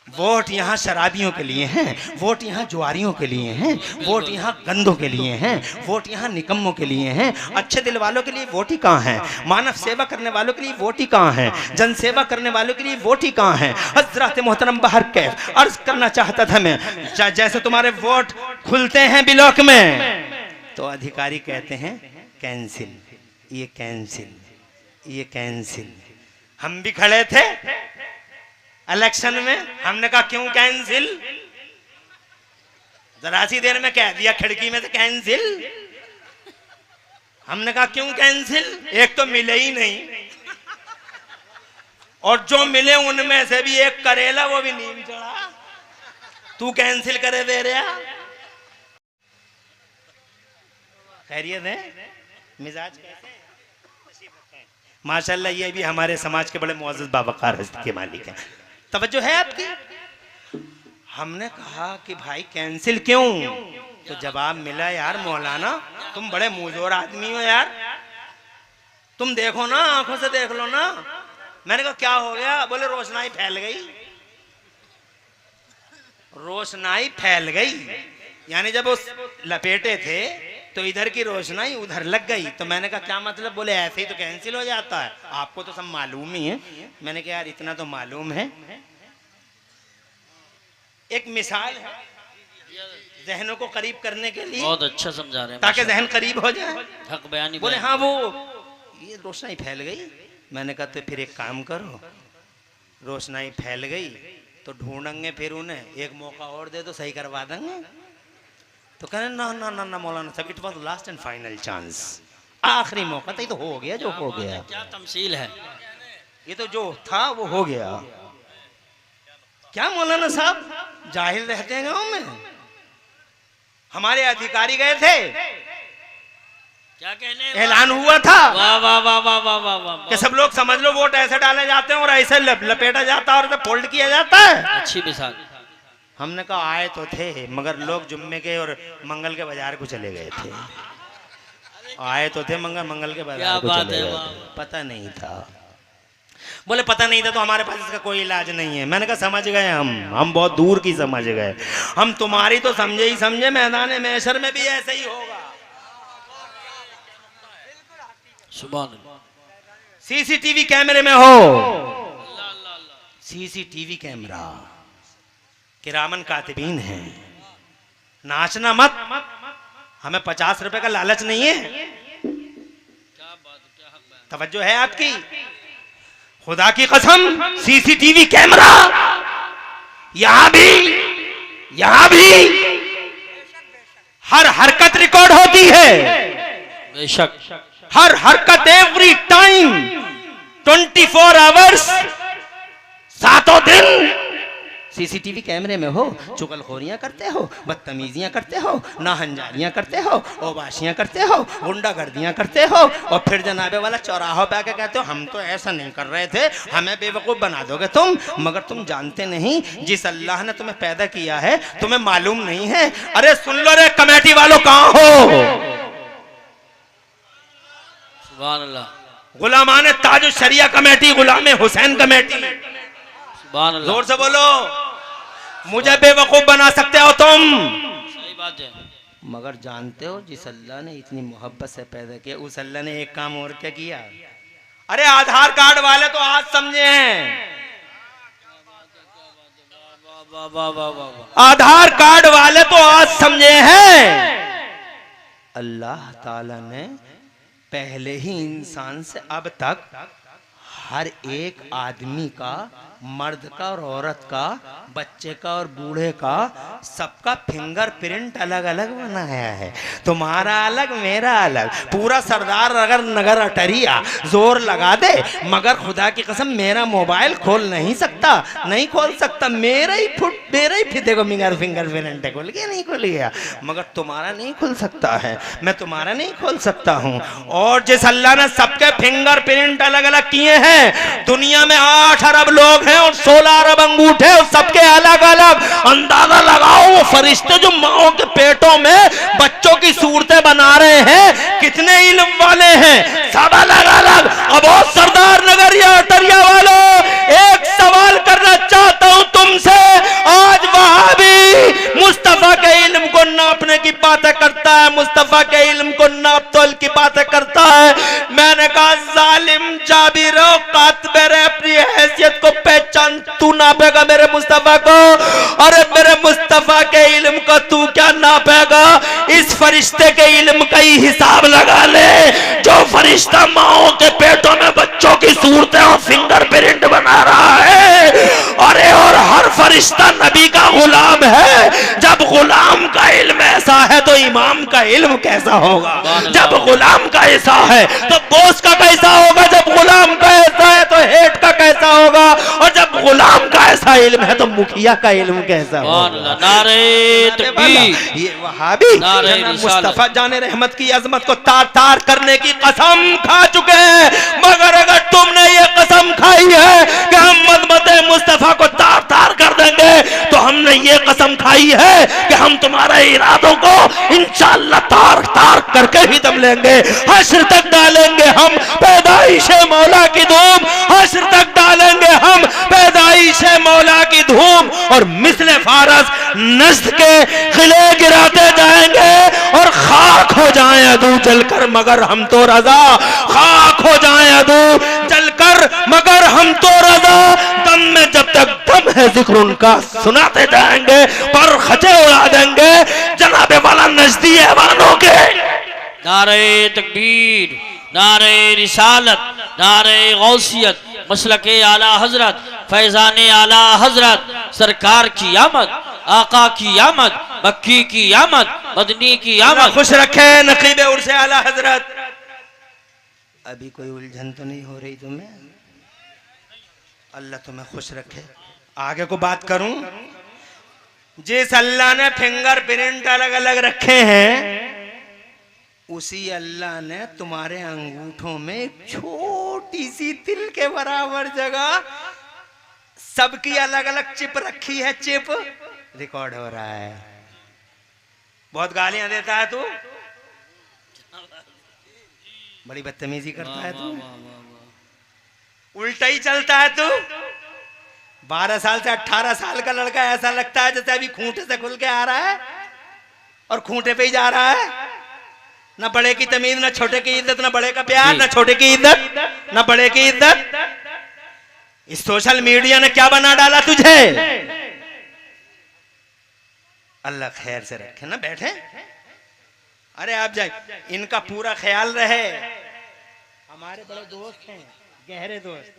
वोट यहाँ शराबियों के लिए हैं, वोट यहाँ जुआरियों के लिए हैं, वोट यहाँ गंदों के लिए हैं, वोट यहाँ निकम्मों के लिए हैं। अच्छे दिल वालों के लिए वोट ही कहाँ है, मानव सेवा करने वालों के लिए वोट ही कहाँ है, जन सेवा करने वालों के लिए वोट ही कहाँ है। हज़रत मोहतरम बाहर कैफ अर्ज करना चाहता था मैं, जैसे तुम्हारे वोट खुलते हैं ब्लॉक में तो अधिकारी कहते हैं कैंसिल, ये कैंसिल, ये कैंसिल। हम भी खड़े थे इलेक्शन में, हमने कहा क्यों कैंसिल, जरा सी देर में कह दिया खिड़की में से कैंसिल। हमने कहा क्यों कैंसिल, एक तो मिले ही नहीं, और जो मिले उनमें से भी एक करेला, वो भी नीम चढ़ा, तू कैंसिल करे दे रहा। खैरियत है, मिजाज कैसे है? माशाल्लाह, ये भी हमारे समाज के बड़े मुअज़्ज़ज़ बावक़ार हस्ती के मालिक हैं। तवज्जो है आपकी। हमने कहा कि भाई कैंसिल क्यों, तो जवाब मिला, यार मौलाना तुम बड़े मुँहज़ोर आदमी हो यार, तुम देखो ना, आंखों से देख लो ना। मैंने कहा क्या हो गया, बोले रोशनाई फैल गई, रोशनाई फैल गई, यानी जब उस लपेटे थे तो इधर की रोशनाई उधर लग गई। तो मैंने कहा क्या मतलब, बोले ऐसे ही तो कैंसिल हो जाता है, आपको तो सब मालूम ही है। मैंने कहा यार इतना तो मालूम है। एक मिसाल है जहनों को करीब करने के लिए, बहुत अच्छा समझा रहे हैं, ताकि जहन करीब हो जाए। हक बयानी। बोले हाँ वो ये रोशनाई फैल गई। मैंने कहा तो फिर एक काम करो, रोशनाई फैल गई तो ढूंढेंगे फिर उन्हें, एक मौका और दे तो सही करवा देंगे। तो कहने ना ना ना ना मौलाना साहब, it was last and final chance, आखिरी मौका था, ये तो हो गया जो हो गया। क्या तमसील है, ये तो जो था वो हो गया। क्या मौलाना साहब जाहिल रहते हैं गांव में। हमारे अधिकारी गए थे, क्या कहने, ऐलान हुआ था वाह वाह वाह वाह वाह वाह वाह, कि सब लोग समझ लो वोट ऐसे डाले जाते हैं और ऐसे लपेटा जाता है और ऐसे फोल्ड किया जाता है। अच्छी मिसाल। हमने कहा आए तो थे, मगर लोग जुम्मे के और मंगल के बाजार को चले गए थे। आए तो थे मगर मंगल के बाजार को चले गए थे, पता नहीं था। बोले पता नहीं था तो हमारे पास इसका कोई इलाज नहीं है। मैंने कहा समझ गए, हम बहुत दूर की समझ गए, हम तुम्हारी तो समझे ही समझे, मैदान महशर में भी ऐसे ही होगा। सुभान अल्लाह। सीसीटीवी कैमरे में हो, सीसीटीवी कैमरा, किरामन कातिबीन है, नाचना मत, हमें 50 रुपए का लालच नहीं है। तवज्जो है आपकी, खुदा की कसम, सीसीटीवी कैमरा यहां भी हर हरकत रिकॉर्ड होती है, बेशक हर हरकत, एवरी टाइम, 24 आवर्स, सातों दिन, सीसीटीवी कैमरे में हो, चुगलखोरियां करते हो, बदतमीजियां करते हो, नाहंजारियां करते हो, ओबाशियां करते हो, गुंडागर्दियां करते हो, और फिर जनाबे वाला चौराहों पे आके कहते हो हम तो ऐसा नहीं कर रहे थे, हमें बेवकूफ बना दोगे तुम। मगर तुम जानते नहीं जिस अल्लाह ने तुम्हें पैदा किया है तुम्हें मालूम नहीं है। अरे सुन लो रे कमेटी वालों, कहां हो? सुभान अल्लाह, गुलामाने ताज शरिया कमेटी, गुलाम हुसैन कमेटी। सुभान अल्लाह, जोर से बोलो। मुझे बेवकूफ बना सकते हो तुम, सही बात है। मगर जानते हो जिस अल्लाह ने इतनी मोहब्बत से पैदा किया उस अल्लाह ने एक काम और क्या किया? अरे आधार कार्ड वाले तो आज समझे हैं, वाह वाह वाह वाह वाह, आधार कार्ड वाले तो आज समझे हैं अल्लाह ताला ने पहले ही इंसान से अब तक हर एक आदमी का, मर्द का और औरत का, बच्चे का और बूढ़े का, सबका फिंगरप्रिंट अलग अलग बनाया है। तुम्हारा अलग, मेरा अलग। पूरा सरदार अगर नगर अटरिया जोर लगा दे, मगर खुदा की कसम मेरा मोबाइल खोल नहीं सकता, नहीं खोल सकता। मेरा ही फिर को फिंगरप्रिंट खुल गया, नहीं खुल गया, मगर तुम्हारा नहीं खुल सकता है, मैं तुम्हारा नहीं खोल सकता हूँ। और जिस अल्लाह ने सबके फिंगरप्रिंट अलग अलग किए हैं, दुनिया में 8 अरब लोग हैं और 16 अरब अंगूठे, और सबके अलग अलग। अंदाजा लगाओ वो फरिश्ते जो माओ के पेटों में बच्चों की सूरतें बना रहे हैं कितने इल्म वाले हैं, सब अलग अलग। अब वो सरदार नगरिया अटरिया वालों, एक सवाल करना चाहता हूं तुमसे। आज वहाबी मुस्तफा के इल्म को नापने की बातें करता है, मुस्तफा के इल्म को नाप तोल की बातें करता है। मैंने कहा जालिम जाबिरो कातबेरे, अपनी हैसियत को पहचान, तू नापेगा मेरे मुस्तफा को? अरे मेरे मुस्तफा के इल्म को तू क्या नापेगा? इस फरिश्ते के इल्म का ही हिसाब लगा ले जो फरिश्ता माओ के पेटों में बच्चों की सूरतें और फिंगरप्रिंट बना रहा है। अरे और हर फरिश्ता नबी का गुलाम है। जब गुलाम का इल्म ऐसा है तो इमाम का इल्म कैसा होगा? जब गुलाम का ऐसा है तो बॉस का कैसा होगा? जब गुलाम का ऐसा है तो हेड का कैसा होगा? और जब गुलाम का ऐसा इल्म है तो मुखिया का इल्म कैसा होगा? नारे तकबीर, ये वहाबी मुस्तफा जाने रहमत की अजमत को तार तार करने की कसम खा चुके हैं। मगर अगर तुमने ये कसम खाई है कि हम मदमते मुस्तफा को तार तार कर देंगे, तो हमने ये कसम खाई है कि हम तुम्हारे इरादों को इंशाअल्लाह तार तार करके ही दम लेंगे। हश्र तक डालेंगे हम पैदाइश मौला की धूम, हश्र तक डालेंगे हम पैदाइश मौला की धूम, और मिसले फारस नस्द के खिले गिराते जाएंगे और खाक हो जाए अदू जलकर मगर हम तो रजा, खाक हो जाए अदू जलकर मगर हम तो रजा। दम में जब तक दम है जिक्र उनका सुनाते जाएंगे, पर खचे उड़ा देंगे जनाबे वाला नजदी ऐवानों के। नारे तकबीर, नारे रिसालत, नारे गौसियत, मसलके आला हजरत, फैजाने आला हजरत, सरकार की आमद, आका की आमद, मक्की की आमद, मदनी की आमद। खुश रखे नकीबे उर्से आला हजरत। अभी कोई उलझन तो नहीं हो रही तुम्हें? अल्लाह तुम्हें खुश रखे। आगे को बात करूं, जिस अल्लाह ने फिंगरप्रिंट अलग अलग रखे हैं उसी अल्लाह ने तुम्हारे अंगूठों में छोटी सी तिल के बराबर जगह सबकी अलग अलग चिप रखी है। चिप रिकॉर्ड हो रहा है। बहुत गालियां देता है तू, बड़ी बदतमीजी करता है तू, उल्टा ही चलता है तू। 12 साल से 18 साल का लड़का ऐसा लगता है जैसे अभी खूंटे से खुल के आ रहा है और खूंटे पे ही जा रहा है। ना बड़े की तमीज, ना छोटे की इज्जत, ना बड़े का प्यार, ना छोटे की इज्जत, ना बड़े की इज्जत। इस सोशल मीडिया ने क्या बना डाला तुझे? अल्लाह खैर से रखे ना। बैठे, अरे आप जाए, इनका पूरा ख्याल रहे। हमारे बड़े दोस्त हैं, गहरे दोस्त,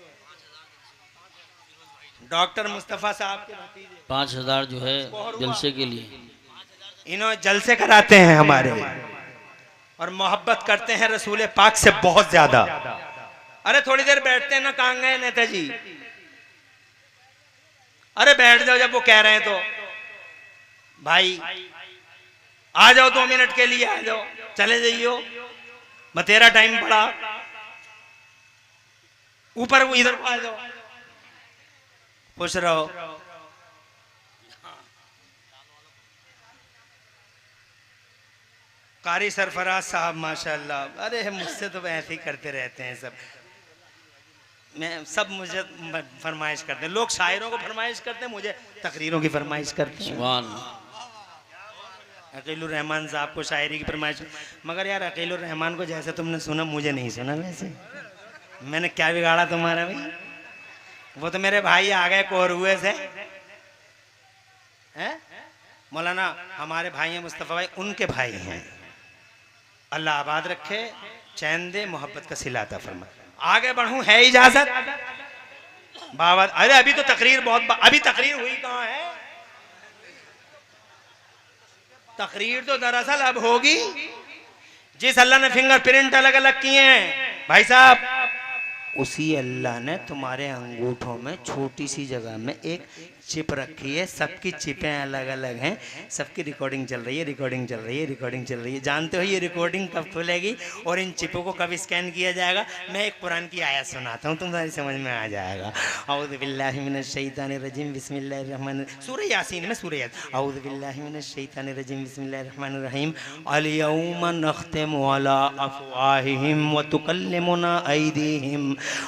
डॉक्टर मुस्तफा साहब के भतीजे। 5000 जो है जलसे के लिए, इन्होंने जलसे कराते हैं हमारे, और मोहब्बत करते हैं रसूल पाक से बहुत ज्यादा। अरे थोड़ी देर बैठते हैं ना, कहां गए नेताजी? अरे बैठ जाओ, जब वो कह रहे हैं तो भाई आ जाओ, 2 मिनट के लिए आ जाओ, चले जाइयो, मैं तेरा टाइम पड़ा, ऊपर वो इधर को आ जाओ, खुश रहो। कारी सरफराज साहब माशाल्लाह, अरे मुझसे तो ऐसे ही करते रहते हैं सब, मैं सब मुझे फरमाइश करते हैं, लोग शायरों को फरमाइश करते हैं, मुझे तकरीरों की फरमाइश करते हैं। सुभान अकीलुर रहमान साहब को शायरी की फरमाइश, मगर यार अकीलुर रहमान को जैसे तुमने सुना मुझे नहीं सुना, वैसे मैंने क्या बिगाड़ा तुम्हारा भाई, वो तो मेरे भाई आ गए कोहरुए से, हैं मौलाना हमारे भाई हैं मुस्तफ़ा भाई, उनके भाई हैं, अल्लाह आबाद रखे, चैन दे, मोहब्बत का सिलाता फरमा। आगे बढ़ूं है इजाजत बाबा? अरे अभी तो तकरीर अभी तकरीर हुई कहाँ है, तकरीर तो दरअसल अब होगी। जिस अल्लाह ने फिंगरप्रिंट अलग अलग किए हैं भाई साहब, उसी अल्लाह ने तुम्हारे अंगूठों में छोटी सी जगह में एक चिप रखी है, सबकी चिपें अलग अलग हैं, सबकी रिकॉर्डिंग चल रही है, रिकॉर्डिंग चल रही है, रिकॉर्डिंग चल रही है। जानते हो ये रिकॉर्डिंग कब खुलेगी और इन चिपों को कब स्कैन किया जाएगा? मैं एक कुरान की आयत सुनाता हूँ, तुम्हारी समझ में आ जाएगा। औज़ु बिल्लाहि मिनश शैतानिर रजीम बिस्मिल्लाहिर रहमानिर रहीम, सूरह यासीन में सूरह यासीन। औज़ु बिल्लाहि मिनश शैतानिर रजीम बिस्मिल्लाहिर रहमानिर रहीम। अल यौमा नख्तिमु अला अफ़वाहिहिम व तुकल्लिमुना ऐदीहिम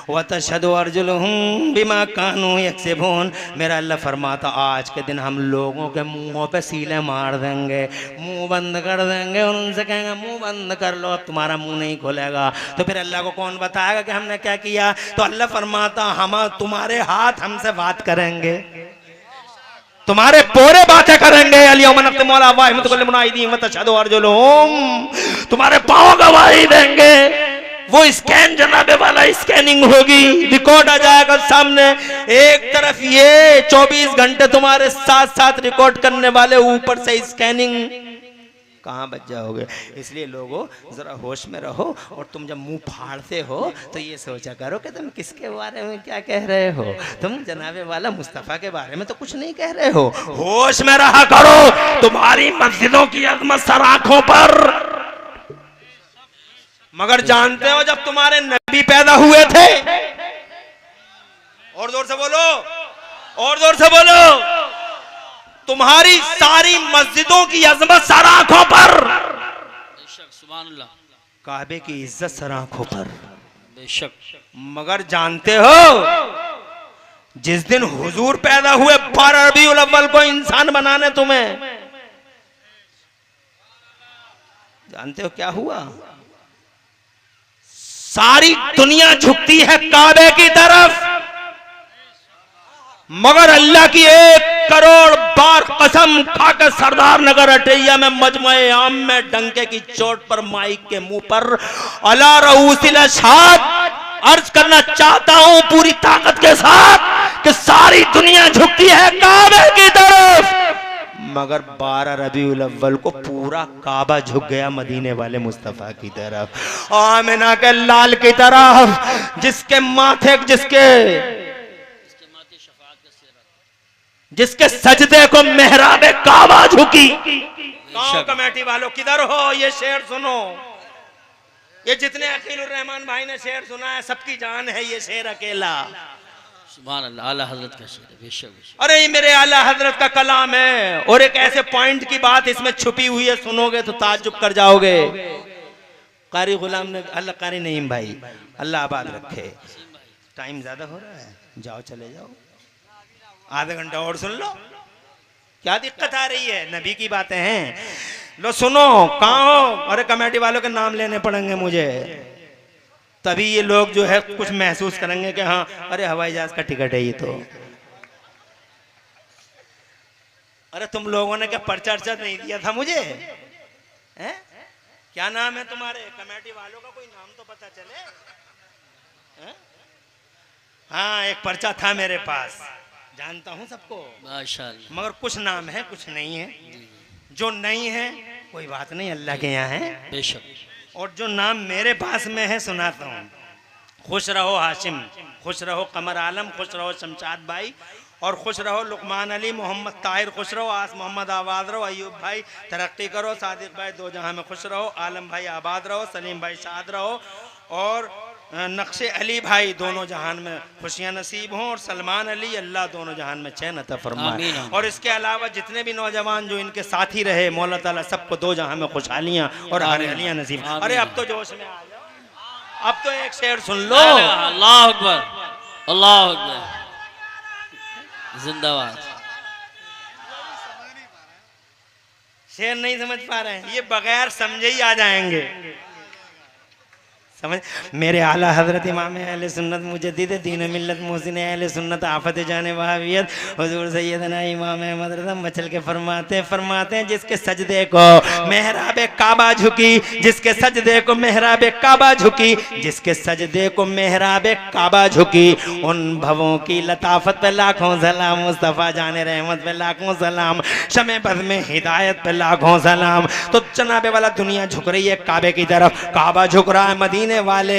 व तशहदु अर्जुलुहुम बिमा कानू यक्सिबून। मेरा अल्लाह फरमाता आज के दिन हम लोगों के मुंहों पे सीले मार देंगे, मुंह बंद कर देंगे और उनसे कहेंगे मुंह बंद कर लो, अब तुम्हारा मुंह नहीं खुलेगा। तो फिर अल्लाह को कौन बताएगा कि हमने क्या किया? तो अल्लाह फरमाता हम तुम्हारे हाथ हमसे बात करेंगे, तुम्हारे पोरे बातें करेंगे। तुम्हारे पाँव गवाही देंगे, वो स्कैन जनाबे वाला स्कैनिंग होगी, रिकॉर्ड आ जाएगा सामने। एक तरफ ये 24 घंटे तुम्हारे साथ साथ रिकॉर्ड करने वाले, ऊपर से स्कैनिंग, कहाँ बच जाओगे? इसलिए लोगों जरा होश में रहो, और तुम जब मुंह फाड़ते हो तो ये सोचा करो कि तुम किसके बारे में क्या कह रहे हो। तुम जनाबे वाला मुस्तफ़ा के बारे में तो कुछ नहीं कह रहे हो। होश में रहा करो, तुम्हारी मस्जिदों की अजमत सर आंखों पर। मगर जानते हो जब तुम्हारे नबी पैदा हुए थे, और जोर से बोलो, और जोर से बोलो, तुम्हारी सारी मस्जिदों की अजमत सर आंखों पर, बेशक सुभान अल्लाह, काबे की इज्जत सर आंखों पर, बेशक। मगर जानते हो जिस दिन हुजूर पैदा हुए 12 रबीउल अव्वल को इंसान बनाने तुम्हें, जानते हो क्या हुआ? सारी दुनिया झुकती है काबे की तरफ, मगर अल्लाह की 1 करोड़ बार कसम खाकर सरदार नगर अटैया में मजमे आम में डंके की चोट पर माइक के मुंह पर अला रऊसिल अशहाद अर्ज करना चाहता हूं पूरी ताकत के साथ कि सारी दुनिया झुकती है काबे की तरफ, मगर 12 रबीउल अव्वल को पूरा काबा झुक गया मदीने वाले मुस्तफ़ा की तरफ, आमिना के लाल की तरफ, जिसके माथे जिसके सजदे को मेहराबे काबा झुकी। कमेटी वालों किधर हो? ये शेर सुनो, ये जितने अकीलुर रहमान भाई ने शेर सुना है सबकी जान है ये शेर अकेला। सुभान अल्लाह, आला हजरत का शेर है, बेशक बेशक। अरे ये मेरे आला हजरत का कलाम है, और एक ऐसे पॉइंट की बात इसमें छुपी हुई है, सुनोगे तो ताज्जुब कर जाओगे। कारी गुलाम ने, अल्लाह कारी नईम भाई अल्लाह आबाद रखे, टाइम ज्यादा हो रहा है, जाओ चले जाओ, आधा घंटा और सुन लो, क्या दिक्कत आ रही है? नबी की बातें हैं, लो सुनो। कहाँ हो? अरे कमेटी वालों के नाम लेने पड़ेंगे मुझे, तभी ये लोग जो है कुछ महसूस करेंगे कि हाँ अरे हवाई जहाज का टिकट है ये तो। अरे तुम लोगों ने क्या पर्चा नहीं दिया था मुझे? हैं? क्या नाम है तुम्हारे कमेटी वालों का? कोई नाम तो पता चले। हैं? हाँ एक पर्चा था मेरे पास, जानता हूँ सबको, माशाअल्लाह, मगर कुछ नाम है कुछ नहीं है। जो नहीं है कोई बात नहीं, अल्लाह के यहाँ है, बेशक। और जो नाम मेरे पास में है सुनाता हूँ। खुश रहो हाशिम, खुश रहो कमर आलम, खुश रहो शमशाद भाई, और खुश रहो। लुकमान अली, मोहम्मद ताहिर खुश रहो, आस मोहम्मद आबाद रहो, अयूब भाई तरक्की करो, सादिक भाई दो जहां में खुश रहो, आलम भाई आबाद रहो, सलीम भाई शाद रहो, और नक्शे अली भाई दोनों जहान में खुशियां नसीब हों, और सलमान अली अल्लाह दोनों जहान में चैन अता फरमाए। और इसके अलावा जितने भी नौजवान जो इनके साथी रहे, मौला ताला सबको दो जहां में खुशहालियां और हरियालियां नसीब। अरे अब तो जोश में आ जाओ, अब तो एक शेर सुन लो। अल्लाह अकबर, अल्लाह अकबर, जिंदाबाद। शेर नहीं समझ पा रहे हैं, ये बगैर समझे ही आ जाएंगे। समझ मेरे आला हजरत इमाम अहले सुन्नत मुजद्दिद दीन मिल्लत मोहसिन अहले सुन्नत आफत जाने वहावियत हुजूर सैयदना इमाम अहमद रज़ा मचल के फरमाते हैं जिसके सजदे को मेहराब काबा झुकी, जिसके सजदे को मेहराब काबा झुकी, जिसके सजदे को मेहराब काबा झुकी, उन भवों की लताफत पे लाखों सलाम, मुस्तफ़ा जाने रहमत पे लाखों सलाम, शमे बद में हिदायत पे लाखों सलाम। तो जनाबे वाला दुनिया झुक रही है काबे की तरफ, काबा झुक रहा है मदीने वाले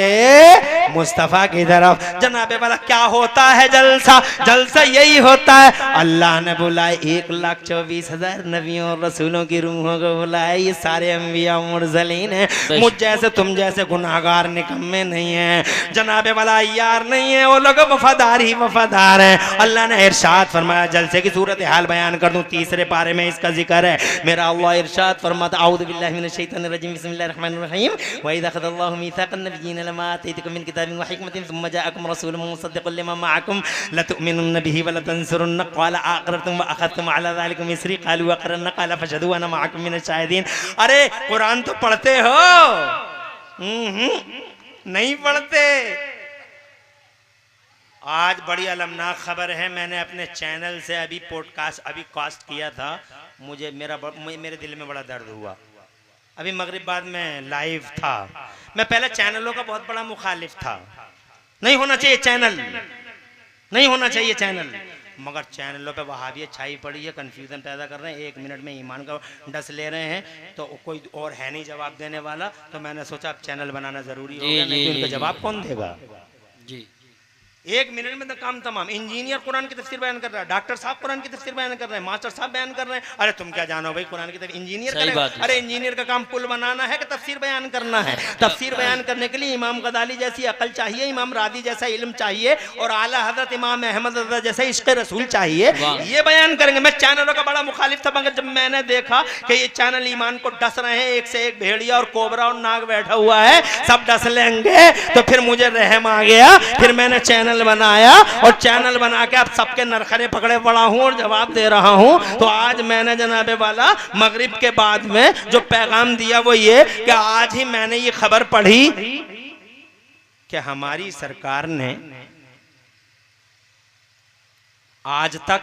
मुस्तफा की तरफ। जनाबे वाला क्या होता है जलसा? जलसा यही होता है, अल्लाह ने बुलाए 1,24,000 नबियों और रसूलों की रूहों को बुलाए। ये सारे अंबिया मुरसलीन हैं, मुझ जैसे तुम जैसे गुनाहगार निकम्मे नहीं हैं। जनाबे वाला यार नहीं है, वो लोग वफादार ही वफादार हैं। अल्लाह ने इरशाद फरमाया, जलसे की सूरत हाल बयान कर दूं, 3 पारे में इसका जिक्र है। मेरा अल्लाह इरशाद फरमाता, औज़ु बिल्लाहि मिनश शैतानिर रजीम, बिस्मिल्लाहिर रहमानिर रहीम, व इज़ा अख़ज़ल्लाहु मीसाक़न नबिय्यीन लमा आतैतुकुम मिन किताबिन व हिकमतिन सुम्मा जाअकुम रसूलुम मुसद्दिक़ुन लिमा मअकुम लतु'मिनुन्न बिही व लतंसुरुन्नह क़ाला अक़ररतुम व अख़ज़्तुम अला ज़ालिकुम इसरी क़ालू अक़ररना क़ाला फ़शहदू व अना मअकुम मिनश शाहिदीन। अरे कुरान तो पढ़ते हो? नहीं पढ़ते। आज बड़ी अलमनाक खबर है, मैंने अपने चैनल से अभी कास्ट किया था, मेरे दिल में बड़ा दर्द हुआ। अभी मगरिब बाद में लाइव था। मैं पहले चैनलों का बहुत बड़ा मुखालिफ था, नहीं होना चाहिए चैनल, नहीं होना चाहिए चैनल, मगर चैनलों पे वहाबियत छाई पड़ी है, कंफ्यूजन पैदा कर रहे हैं, 1 मिनट में ईमान का डस ले रहे हैं, तो कोई और है नहीं जवाब देने वाला। तो मैंने सोचा अब चैनल बनाना जरूरी होगा, नहीं तो इनका जवाब कौन देगा जी। 1 मिनट में तो काम तमाम। इंजीनियर कुरान की तफसीर बयान कर रहा है, डॉक्टर साहब कुरान की तफसीर बयान कर रहे हैं, मास्टर साहब बयान कर रहे हैं। अरे तुम क्या जानो भाई कुरान की तफसीर? इंजीनियर करेगा? अरे इंजीनियर का काम पुल बनाना है कि तफसीर बयान करना है? तफसीर बयान करने के लिए इमाम गजाली जैसी अकल चाहिए, इमाम रादी जैसा इल्म चाहिए, और आला हजरत इमाम अहमद रज़ा जैसा इश्क़ रसूल चाहिए, ये बयान करेंगे। मैं चैनलों का बड़ा मुखालिफ था, मगर जब मैंने देखा कि ये चैनल ईमान को डस रहे हैं, एक से एक भेड़िया और कोबरा और नाग बैठा हुआ है, सब डस लेंगे, तो फिर मुझे रहम आ गया। फिर मैंने चैनल बनाया, और चैनल बना के अब सबके नरखरे पकड़े पड़ा हूं और जवाब दे रहा हूं। तो आज मैंने जनाबे वाला मगरिब के बाद में जो पैगाम दिया वो ये कि आज ही मैंने ये खबर पढ़ी कि हमारी सरकार ने आज तक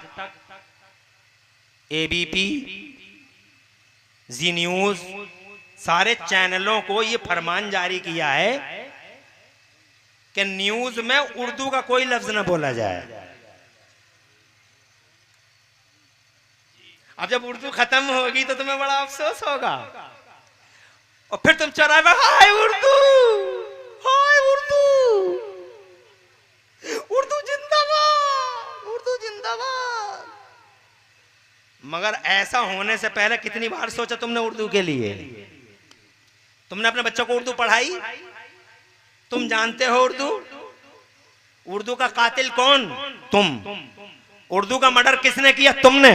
एबीपी, जी न्यूज, सारे चैनलों को ये फरमान जारी किया है कि न्यूज में उर्दू का कोई लफ्ज ना बोला जाए। अब जब उर्दू खत्म होगी तो तुम्हें बड़ा अफसोस होगा, और फिर तुम चौराहे पर हाय उर्दू, हाय उर्दू, उर्दू जिंदाबाद, उर्दू जिंदाबाद। मगर ऐसा होने से पहले कितनी बार सोचा तुमने उर्दू के लिए? तुमने अपने बच्चों को उर्दू पढ़ाई? तुम जानते हो उर्दू? उर्दू का कातिल कौन? तुम। उर्दू का मर्डर किसने किया? तुमने।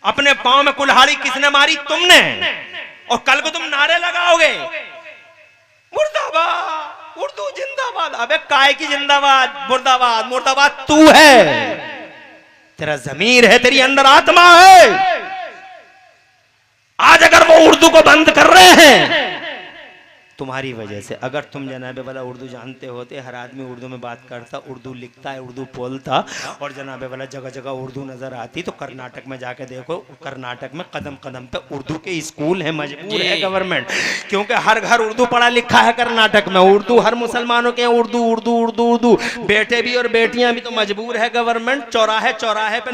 अपने पांव में कुल्हाड़ी किसने मारी? तुमने। और कल को तुम नारे लगाओगे मुर्दाबाद, उर्दू जिंदाबाद। अबे काय की जिंदाबाद? मुर्दाबाद, मुर्दाबाद तू है, तेरा ज़मीर है, तेरी अंदर आत्मा है। आज अगर वो उर्दू को बंद कर रहे हैं तुम्हारी वजह से। अगर तुम जनाबे वाला उर्दू जानते होते, हर आदमी उर्दू में बात करता, उर्दू लिखता है, उर्दू बोलता, और जनाबे वाला जगह जगह उर्दू नजर आती। तो कर्नाटक में जाके देखो, कर्नाटक में कदम कदम पे उर्दू के स्कूल है, मजबूर है गवर्नमेंट, क्योंकि हर घर उर्दू पढ़ा लिखा है कर्नाटक में। उर्दू हर मुसलमानों के उर्दू उर्दू उर्दू उर्दू, बेटे भी और बेटियां भी, तो मजबूर है गवर्नमेंट। चौराहे चौराहे पे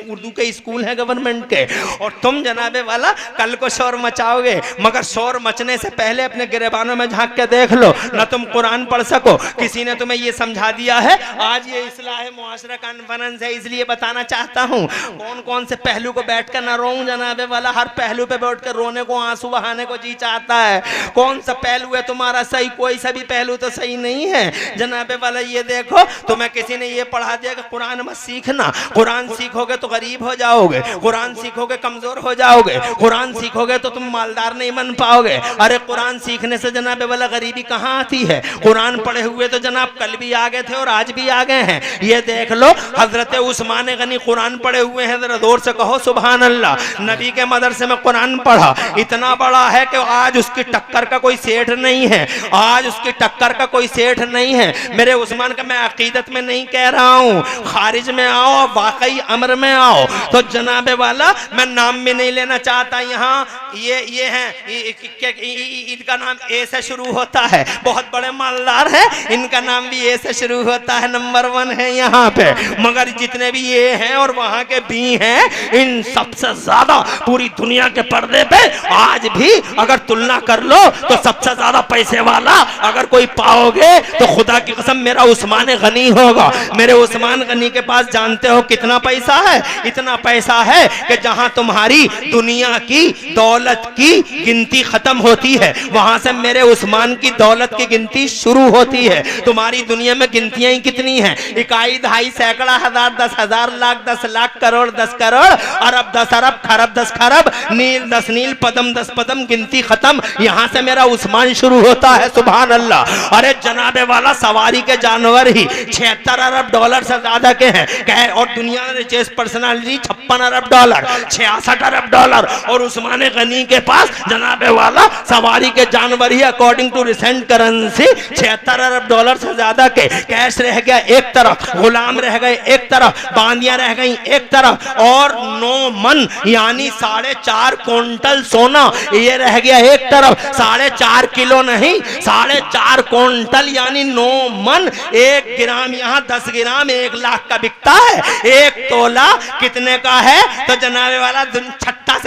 उर्दू के स्कूल है गवर्नमेंट के, और तुम जनाबे वाला कल को शोर मचाओगे। मगर शोर मचने से पहले अपने गिरबान दीवानों में झांक के देख लो, न तुम कुरान पढ़ सको, किसी ने तुम्हें ये समझा दिया है। आज ये इस्लाह मुआशरा कॉन्फ्रेंस है, इसलिए बताना चाहता हूँ कौन कौन से पहलू को बैठकर ना रोऊं जनाबे वाला। हर पहलू पे बैठ कर रोने को, आंसू बहाने को जी चाहता है। कौन सा पहलू है तुम्हारा सही? कोई सा भी पहलू तो सही नहीं है जनाबे वाला। ये देखो, तुम्हें किसी ने ये पढ़ा दिया कि कुरान मत सीखना, कुरान सीखोगे तो गरीब हो जाओगे, कुरान सीखोगे कमजोर हो जाओगे, कुरान सीखोगे तो तुम मालदार नहीं बन पाओगे। अरे कुरान सीखने से जनाबे वाला गरीबी कहाँ आती है? कुरान पढ़े हुए तो जनाब कल भी आ गए थे और आज भी आ गए हैं। ये देख लो, हजरत उस्मान गनी कुरान पढ़े हुए हैं, जरा जोर से कहो सुभान अल्लाह। नबी के मदरसे में कुरान पढ़ा, इतना बड़ा है कि आज उसकी टक्कर का कोई सेठ नहीं है, आज उसकी टक्कर का कोई सेठ नहीं है। मेरे उस्मान का मैं अकीदत में नहीं कह रहा हूँ, खारिज में आओ, वाकई अमर में आओ। तो जनाबे वाला मैं नाम भी नहीं लेना चाहता यहाँ, ये हैं, इनका नाम ए से शुरू होता है, बहुत बड़े मालदार है, इनका नाम भी ए से शुरू होता है, नंबर 1 है यहाँ पे। मगर जितने भी ये हैं और वहाँ के भी हैं, इन सबसे ज्यादा पूरी दुनिया के पर्दे पे आज भी अगर तुलना कर लो तो सबसे ज्यादा पैसे वाला अगर कोई पाओगे तो खुदा की कसम मेरा उस्मान गनी होगा। मेरे उस्मान गनी के पास जानते हो कितना पैसा है? इतना पैसा है कि जहां तुम्हारी दुनिया की दौलत की गिनती खत्म होती है, वहां से मेरे उस्मान की दौलत की गिनती शुरू होती है। तुम्हारी दुनिया में गिनतियां ही कितनी हैं? इकाई, दहाई, सैकड़ा, हजार, 10,000, लाख, 10 लाख, करोड़, 10 करोड़, अरब, 10 अरब, खरब, 10 खरब, नील, 10 नील, पदम, 10 पदम, गिनती खत्म। यहां से मेरा उस्मान शुरू होता है। सुभान अल्लाह। अरे जनाबे वाला सवारी के जानवर ही 76 अरब डॉलर से ज्यादा के हैं, और दुनिया में रिचेस्ट पर्सनालिटी 56 अरब डॉलर, 66 अरब डॉलर, और उस्मान गनी के पास जनाबे वाला सवारी के जानवर ही अकॉर्डिंग टू रिसेंट करेंसी 76 अरब डॉलर से ज्यादा के। कैश रह गया एक तरफ, गुलाम रह गए एक तरफ, बांदियां रह गई एक तरफ, और 9 मन यानी 4.5 क्विंटल सोना ये रह गया एक तरफ। 4.5 किलो नहीं, 4.5 क्विंटल यानी 9 मन। 1 ग्राम यहाँ 10 ग्राम 1 लाख का बिकता है। 1 तोला कितने का है? तो जनाबे वाला छट्टा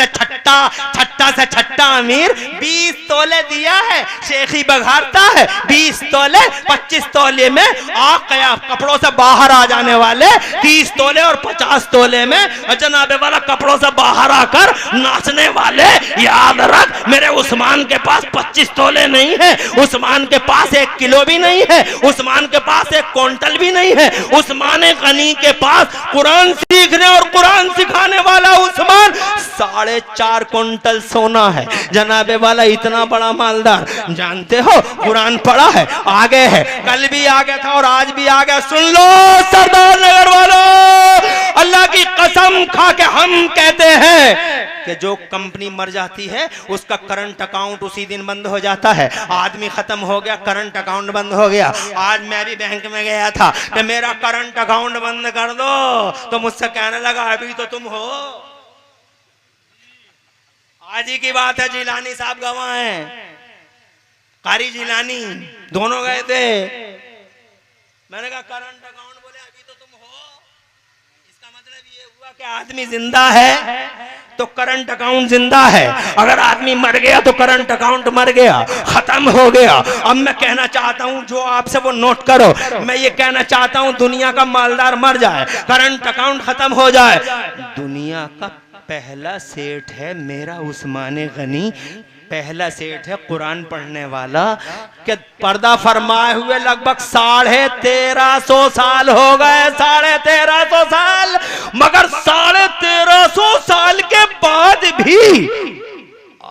से छट्टा अमीर 20 तोले दिया है, शेखी बघारता है 20 तोले। 25 तोले में कपड़ों से बाहर आ जाने वाले 30 तोले, और 50 तोले में जनाबे वाला कपड़ों से बाहर आकर नाचने वाले। याद रख, मेरे उस्मान के पास 25 तोले नहीं है, उस्मान के पास 1 किलो भी नहीं है, उस्मान के पास 1 क्विंटल भी नहीं है। उस्मान गनी के पास कुरान सीखने और कुरान सिखाने वाला उस्मान 4.5 क्विंटल सोना है जनाबे वाला। इतना बड़ा मालदार, जानते हो कुरान पढ़ा है, आगे है, कल भी आगे था और आज भी आगे। सुन लो सरदार नगर वालों, अल्लाह की कसम खा के हम कहते हैं कि जो कंपनी मर जाती है उसका करंट अकाउंट उसी दिन बंद हो जाता है। आदमी खत्म हो गया, करंट अकाउंट बंद हो गया। आज मैं भी बैंक में गया था कि मेरा करंट अकाउंट बंद कर दो, तो मुझसे कहने लगा अभी तो तुम हो। आज ही की बात है, जिलानी साहब गवाह हैं, कारी जिलानी दोनों गए थे। मैंने कहा करंट अकाउंट, बोले अभी तो तुम हो। इसका मतलब ये हुआ कि आदमी जिंदा है तो करंट अकाउंट जिंदा है, अगर आदमी मर गया तो करंट अकाउंट मर गया, खत्म हो गया। अब मैं कहना चाहता हूं, जो आपसे वो नोट करो, मैं ये कहना चाहता हूं दुनिया का मालदार मर जाए, करंट अकाउंट खत्म हो जाए, दुनिया का पहला सेठ है मेरा उस्मान गनी, पहला सेठ है कुरान पढ़ने वाला। कि पर्दा फरमाए हुए लगभग 1350 साल हो गए, 1350 साल, मगर 1350 साल के बाद भी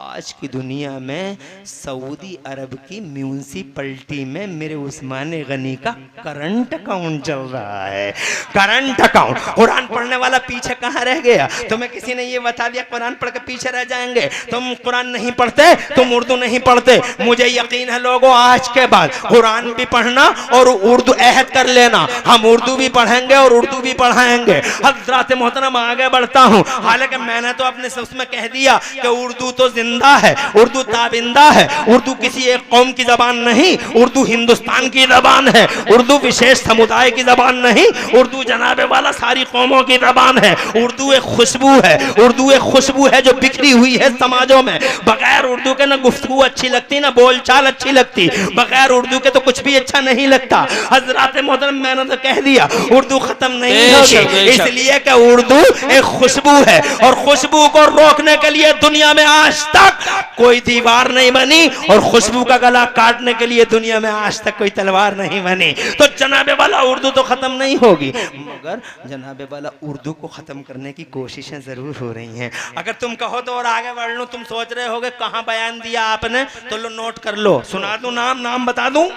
आज की दुनिया में सऊदी अरब की म्यूनिसिपैलिटी में मेरे उस्मान गनी का करंट अकाउंट चल रहा है। Current account. कुरान पढ़ने वाला पीछे कहाँ रह गया? तुम्हें किसी ने ये बता दिया कुरान पढ़ के पीछे रह जाएंगे, तुम कुरान नहीं पढ़ते, तुम उर्दू नहीं पढ़ते। मुझे यकीन है लोगों, आज के बाद कुरान भी पढ़ना और उर्दू अहद कर लेना, हम उर्दू भी पढ़ेंगे और उर्दू भी पढ़ाएंगे। हज़रात मोहतरम आगे बढ़ता हूँ, हालांकि मैंने तो अपने उसमें कह दिया कि उर्दू तो जिंदा होता है, उर्दू ताबिंदा है। उर्दू किसी एक कौम की जबान नहीं, उर्दू हिंदुस्तान की जबान है। उर्दू विशेष समुदाय की जबान नहीं, उर्दू जनाबे वाला सारी कौमों की जबान है। उर्दू एक खुशबू है, उर्दू एक खुशबू है जो बिखरी हुई है समाजों में। बगैर उर्दू के ना गुफ्तगू अच्छी लगती, ना बोलचाल अच्छी लगती, बगैर उर्दू के तो कुछ भी अच्छा नहीं लगता। हजरात मोहतरम, मैंने तो कह दिया उर्दू खत्म नहीं होगी, इसलिए कि उर्दू एक खुशबू है और खुशबू को रोकने के लिए दुनिया में आज तक कोई दीवार नहीं बनी और खुशबू का गला काटने के लिए दुनिया में आज तक कोई तलवार नहीं बनी। तो जनाबे वाला उर्दू तो खत्म नहीं होगी, मगर जनाबे वाला उर्दू को खत्म करने की कोशिशें जरूर हो रही हैं। अगर तुम कहो तो और आगे बढ़ लो। तुम सोच रहे होगे कहां बयान दिया आपने, तो लो नोट कर लो। सुना दूं नाम बता दूं?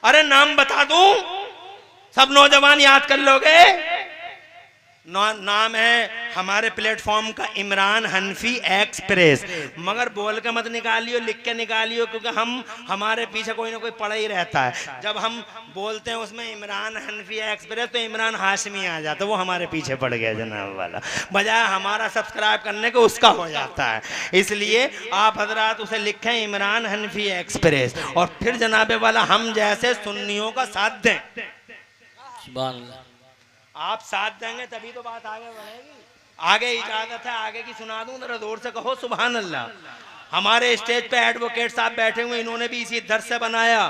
अरे नाम बता दूं, सब नौजवान याद कर लोगे। नाम है हमारे प्लेटफॉर्म का इमरान हनफी एक्सप्रेस। मगर बोल के मत निकालियो, लिख के निकालियो, क्योंकि हमारे पीछे कोई ना कोई पड़ा ही रहता है। जब हम बोलते हैं उसमें इमरान हनफी एक्सप्रेस तो इमरान हाशमी आ जाता है, वो हमारे पीछे पड़ गया जनाब वाला, बजाय हमारा सब्सक्राइब करने के उसका हो जाता है। इसलिए आप हजरात उसे लिखें इमरान हनफी एक्सप्रेस, और फिर जनाबे वाला हम जैसे सुन्नियों का साथ दें। सुभान अल्लाह। आप साथ देंगे तभी तो बात आगे बढ़ेगी। आगे इजाजत है, आगे की सुना दूं, जरा जोर से कहो सुभान अल्लाह। हमारे स्टेज पे एडवोकेट साहब बैठे हुए, इन्होंने भी इसी दर से बनाया।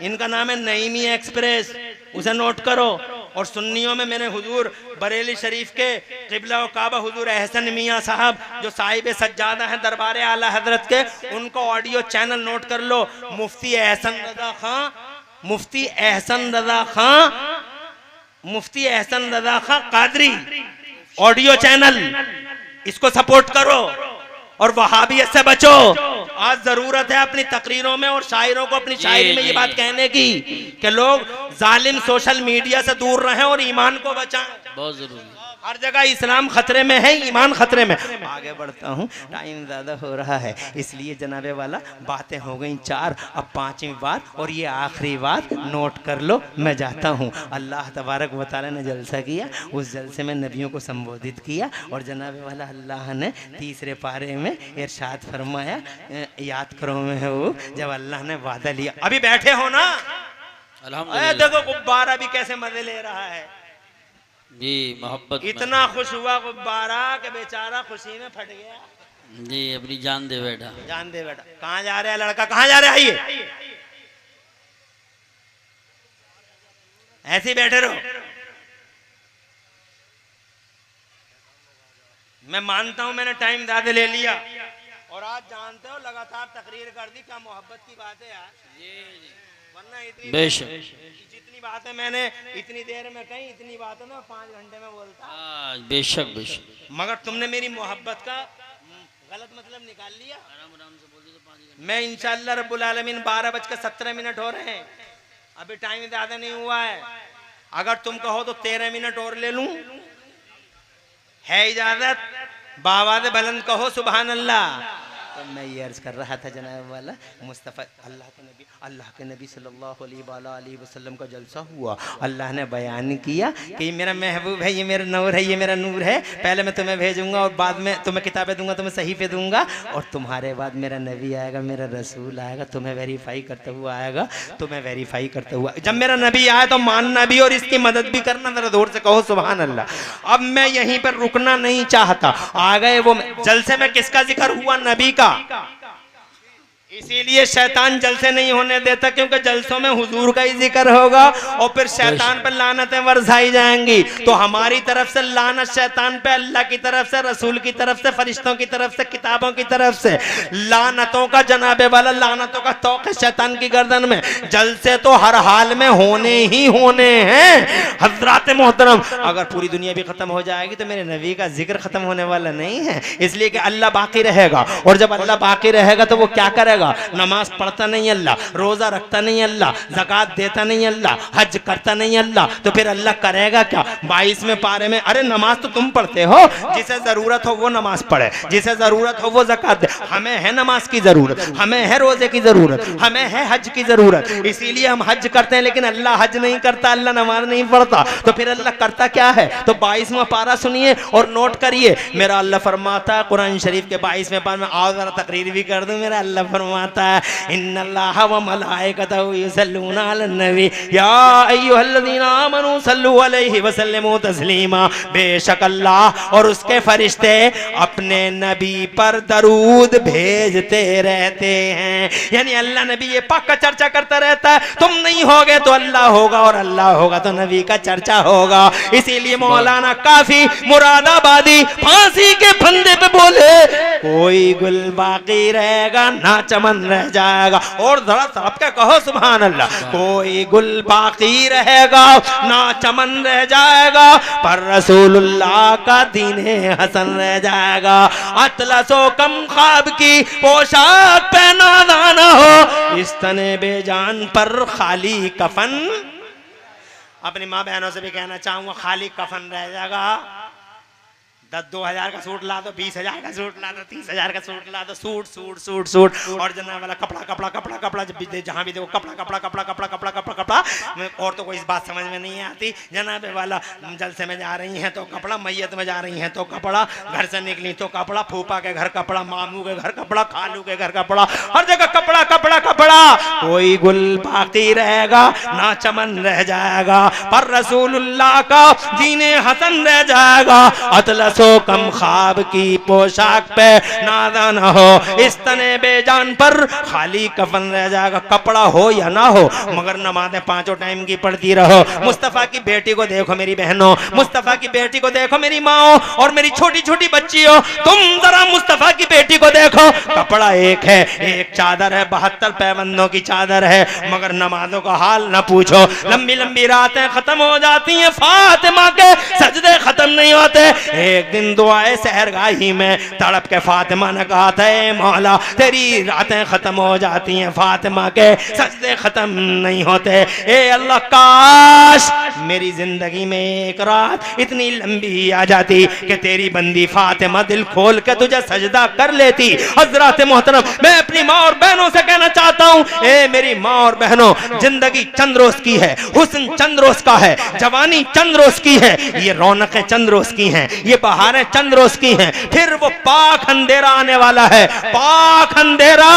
इनका नाम है नईमी एक्सप्रेस, उसे नोट करो। और सुन्नियों में मैंने हुजूर बरेली शरीफ के क़िबला व काबा हुजूर एहसन मियाँ साहब जो साहिब सज्जादा हैं दरबार आला हजरत के, उनको ऑडियो चैनल नोट कर लो। मुफ्ती एहसन रजा खां, मुफ्ती एहसन रजा खां, मुफ्ती एहसन रजा खां कादरी ऑडियो चैनल, इसको सपोर्ट करो और वहाबियत से बचो। आज जरूरत है अपनी तकरीरों में और शायरों को अपनी शायरी में ये बात कहने की कि लोग जालिम सोशल मीडिया से दूर रहें और ईमान को बचाएं। बहुत जरूरी। हर जगह इस्लाम खतरे में है, ईमान खतरे में। आगे बढ़ता हूँ, टाइम ज्यादा हो रहा है, इसलिए जनाबे वाला बातें हो गई 4, अब 5वीं बात और ये आखिरी बात नोट कर लो। मैं जाता हूँ। अल्लाह तबारक व तआला ने जलसा किया, उस जलसे में नबियों को संबोधित किया और जनाबे वाला अल्लाह ने 3रे पारे में इरशाद फरमाया, याद करो में है वो जब अल्लाह ने वादा लिया। अभी बैठे हो ना, अल्हम्दुलिल्लाह, देखो गुब्बारा भी कैसे मजे ले रहा है जी। मोहब्बत इतना खुश हुआ गुब्बारा कि बेचारा खुशी में फट गया जी। अपनी जान दे बैठा, जान दे बेटा। कहाँ जा रहा है लड़का, कहाँ जा रहा है? आइए, ऐसे ही बैठे रहो। मैं मानता हूं मैंने टाइम ज्यादा ले लिया और आज जानते हो लगातार तकरीर कर दी। क्या मोहब्बत की बात है यार, वरना इतनी जितनी बातें मैंने इतनी देर में कही, इतनी बातें ना 5 घंटे में बोलता। बेशक बेशक। मगर तुमने मेरी मोहब्बत का गलत मतलब निकाल लिया। मैं इंशाअल्लाह रब्बुल आलमीन 12:17 हो रहे हैं, अभी टाइम ज्यादा नहीं हुआ है। अगर तुम कहो तो 13 मिनट और ले लूं, है इजाजत? बावाज़ बुलंद कहो सुभान अल्लाह। तो मैं ये अर्ज कर रहा था जनाब वाला, मुस्तफ़ा अल्लाह के नबी सल्लल्लाहु अलैहि वसल्लम का जलसा हुआ। अल्लाह ने बयान किया कि ये मेरा महबूब है, ये मेरा नूर है, ये मेरा नूर है। पहले मैं तुम्हें भेजूंगा और बाद में तुम्हें किताबें दूंगा, तुम्हें सहीफे दूंगा, और तुम्हारे बाद मेरा नबी आएगा, मेरा रसूल आएगा, तुम्हें वेरीफाई करता हुआ आएगा, तुम्हें वेरीफाई करता हुआ। जब मेरा नबी आए तो मानना भी और इसकी मदद भी करना। जरा जोर से कहो सुभान अल्लाह। अब मैं यहीं पर रुकना नहीं चाहता। आ गए वो जलसे में किसका जिक्र हुआ? नबी का। इसीलिए शैतान जलसे नहीं होने देता, क्योंकि जलसों में हुजूर का ही जिक्र होगा और फिर शैतान पर लानतें बरसाई जाएंगी। तो हमारी तरफ से लानत शैतान पे, अल्लाह की तरफ से, रसूल की तरफ से, फरिश्तों की तरफ से, किताबों की तरफ से लानतों का जनाबे वाला लानतों का तौक है शैतान की गर्दन में। जलसे तो हर हाल में होने ही होने हैं। हजरात मोहतरम, अगर पूरी दुनिया भी खत्म हो जाएगी तो मेरे नबी का जिक्र खत्म होने वाला नहीं है, इसलिए कि अल्लाह बाकी रहेगा। और जब अल्लाह बाकी रहेगा तो वो क्या करेगा? करेगा? नमाज पढ़ता नहीं अल्लाह, रोजा रखता नहीं अल्लाह, ज़कात देता नहीं अल्लाह, हज करता नहीं अल्लाह, तो फिर अल्लाह करेगा क्या? 22वें पारे में, अरे नमाज तो तुम पढ़ते हो, जिसे जरूरत हो वो नमाज पढ़े, जिसे जरूरत हो वो ज़कात दे। हमें है नमाज की जरूरत, हमें है रोजे की जरूरत, हमें है हज की जरूरत, इसीलिए हम हज करते हैं, लेकिन अल्लाह हज नहीं करता, अल्लाह नमाज नहीं पढ़ता, तो फिर अल्लाह करता क्या है? तो 22वां पारा सुनिए और नोट करिए। मेरा अल्लाह फरमाता है कुरान शरीफ के 22वें पारे में, आओ जरा तकरीर भी कर दूं। मेरा अल्लाह फरमाता है इन्नल्लाह व मलाइकतहु युसल्लूना अलन नबी या अय्युहल्लज़ीना आमनू सल्लु अलैहि व सल्लिमू तस्लीमा। बेशक अल्लाह और उसके फरिश्ते अपने नबी पर दरूद भेजते रहते हैं। यानी अल्लाह नबी ये पाक का चर्चा करता रहता है। तुम नहीं होगे तो अल्लाह होगा, और अल्लाह होगा तो नबी का चर्चा होगा। इसीलिए मौलाना काफी मुरादाबादी फांसी के फंदे पे बोले, कोई गुल बाकी रहेगा ना चमन रह जाएगा। और जरा साहब क्या कहो सुभान अल्लाह। कोई गुल बाकी रहेगा ना चमन रह जाएगा, पर रसूलुल्लाह का दीने हसन रह जाएगा। अतलसो कम ख्वाब की पोशाक पहना दाना हो, इस तने बेजान पर खाली कफन। अपनी माँ बहनों से भी कहना चाहूंगा, खाली कफन रह जाएगा। 10-2000 का सूट ला दो, 20,000 का सूट ला दो, 30,000 का सूट ला दो, सूट सूट सूट सूट और जनाब वाला कपड़ा कपड़ा कपड़ा कपड़ा, जब भी जहाँ भी देखो कपड़ा कपड़ा कपड़ा कपड़ा कपड़ा कपड़ा कपड़ा। और तो कोई इस बात समझ में नहीं आती। जनाब वाला जलसे में जा रही हैं तो कपड़ा, मैयत में जा रही हैं तो कपड़ा, घर से निकली तो कपड़ा, फूफा के घर कपड़ा, मामू के घर कपड़ा, खालू के घर कपड़ा, हर जगह कपड़ा कपड़ा कपड़ा। कोई गुल बाकी रहेगा ना चमन रह जाएगा, पर रसूलुल्लाह का दीने हसन रह जाएगा। अतलस सो कम ख्वाब की पोशाक पे नादा न हो, इस तने बेजान पर खाली कफन रह जाएगा। कपड़ा हो या ना हो, मगर नमाज़ें 5 टाइम की पढ़ती रहो। मुस्तफ़ा की बेटी को देखो मेरी बहनों, मुस्तफ़ा की बेटी को देखो मेरी माओ और मेरी छोटी छोटी बच्चियों। तुम जरा मुस्तफ़ा की बेटी को देखो, कपड़ा एक है, एक चादर है, 72 पैबंदों की चादर है, मगर नमाजों का हाल न पूछो। लंबी लंबी रातें खत्म हो जाती हैं, फातिमा के सजदे खत्म नहीं होते। एक दिन दुआए सहरगाही में तड़प के फातिमा ने कहा था, ए मौला तेरी रातें खत्म हो जाती हैं, फातिमा के सजदे खत्म नहीं होते। ए अल्लाह काश मेरी जिंदगी में एक रात इतनी लंबी आ जाती कि तेरी बंदी फातिमा दिल खोल के तुझे सजदा कर लेती। हजरत मोहतरम, मैं अपनी माँ और बहनों से कहना चाहता हूँ, ए मेरी माँ और बहनों, जिंदगी चंद रोज की है, हुस्न चंद रोज का है, जवानी चंद रोज की है, ये रौनकें चंद रोज की हैं, ये बहारें चंद रोज की हैं, फिर वो पाक अंधेरा आने वाला है। पाक अंधेरा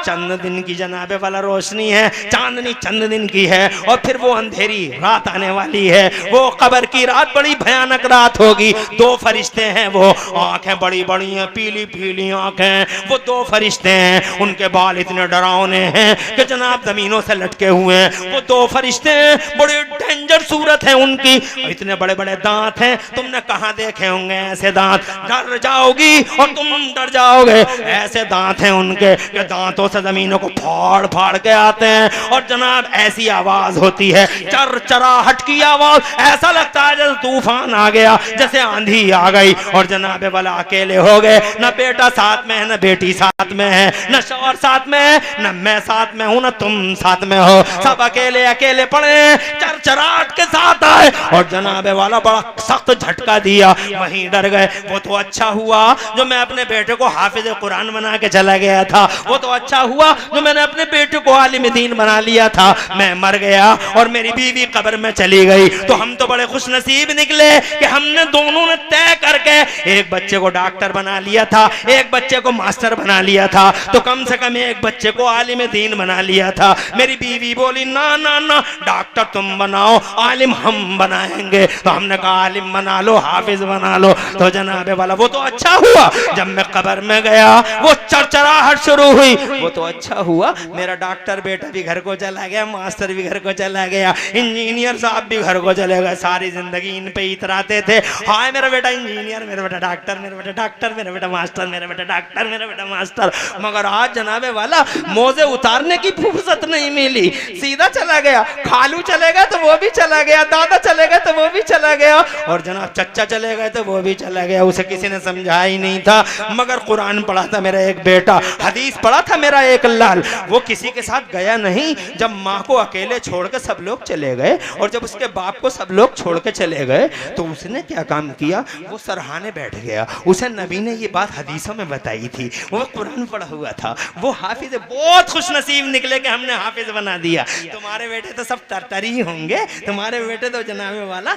चंद दिन की जनाबे वाला रोशनी है, चांदनी चंद दिन की है, और फिर वो अंधेरी रात आने वाली है। वो कब्र की रात बड़ी भयानक रात होगी। 2 फरिश्ते हैं, वो आंखें बड़ी बड़ी हैं, पीली पीली आंखें, वो 2 फरिश्ते हैं, उनके बाल इतने डरावने हैं कि जनाब जमीनों से लटके हुए हैं। वो 2 फरिश्ते हैं, बड़े डेंजर सूरत है उनकी, इतने बड़े बड़े दांत हैं, तुमने कहाँ देखे होंगे ऐसे दांत। डर जाओगी और तुम डर जाओगे। ऐसे दांत हैं उनके कि दांतों से जमीनों को फाड़ फाड़ के आते हैं, और जनाब ऐसी आवाज होती है, चरचराहट की आवाज, ऐसा लगता है जैसे तूफान आ गया, जैसे आंधी आ गई। और जनाबे वाला अकेले हो गए, न बेटा साथ में है, न बेटी साथ में है, न शौहर साथ में है, न मैं साथ में हूं, न तुम साथ में हो, सब अकेले अकेले पड़े, चरचराहट के साथ आए और जनाबे वाला बड़ा सख्त झटका दिया, वहीं डर गए। वो तो अच्छा हुआ जो मैं अपने बेटे को हाफिज कुरान बना के चला गया था, वो तो अच्छा हुआ जो मैंने अपने बेटे को आलिम दीन बना लिया था। मैं मर गया और मेरी बीवी कब्र में चली गई, तो हम तो बड़े खुश नसीब निकले कि हमने दोनों ने तय करके एक बच्चे को डॉक्टर बना लिया था, एक बच्चे को मास्टर बना लिया था, तो कम से कम एक बच्चे को आलिम दीन बना लिया था। मेरी बीवी बोली ना ना ना, डॉक्टर तुम बनाओ, आलिम हम बनाएंगे। तो हमने कहा आलिम बना लो, हाफिज बना लो। तो जनाबे वाला वो तो अच्छा हुआ जब मैं कब्र में गया, वो चरचराहट शुरू हुई। वो तो अच्छा हुआ मेरा डॉक्टर बेटा भी घर को चला गया, मास्टर भी घर को चला गया, इंजीनियर साहब भी घर को चले गए। सारी जिंदगी इन पे इतराते थे, हाय मेरा बेटा इंजीनियर, मेरा बेटा डॉक्टर, मेरा बेटा डॉक्टर, मेरा बेटा मास्टर, मेरा बेटा डॉक्टर, मेरा बेटा मास्टर। मगर आज जनाबे वाला मोजे उतारने की फुर्सत नहीं मिली, सीधा चला गया। खालू चले गए तो वो भी चला गया, दादा चले गए तो वो भी चला गया, और जनाब चच्चा चले गए तो वो भी चला गया। उसे किसी ने समझाया ही नहीं था, मगर कुरान पढ़ा था मेरा एक बेटा, हदीस पढ़ा था मेरा एक लाल। वो किसी के साथ गया नहीं। जब माँ को अकेले छोड़ के सब लोग चले गए, और जब उसके बाप को सब लोग छोड़ के चले गए, तो उसने क्या काम किया, वो सरहाने बैठ गया। उसे नबी ने ये बात हदीसों में बताई थी, वो कुरान पढ़ा हुआ था, वो हाफिज, बहुत खुशनसीब निकले कि हमने हाफिज बना दिया। तुम्हारे बेटे तो सब तरतरी ही होंगे, तुम्हारे बेटे तो जनाबे वाला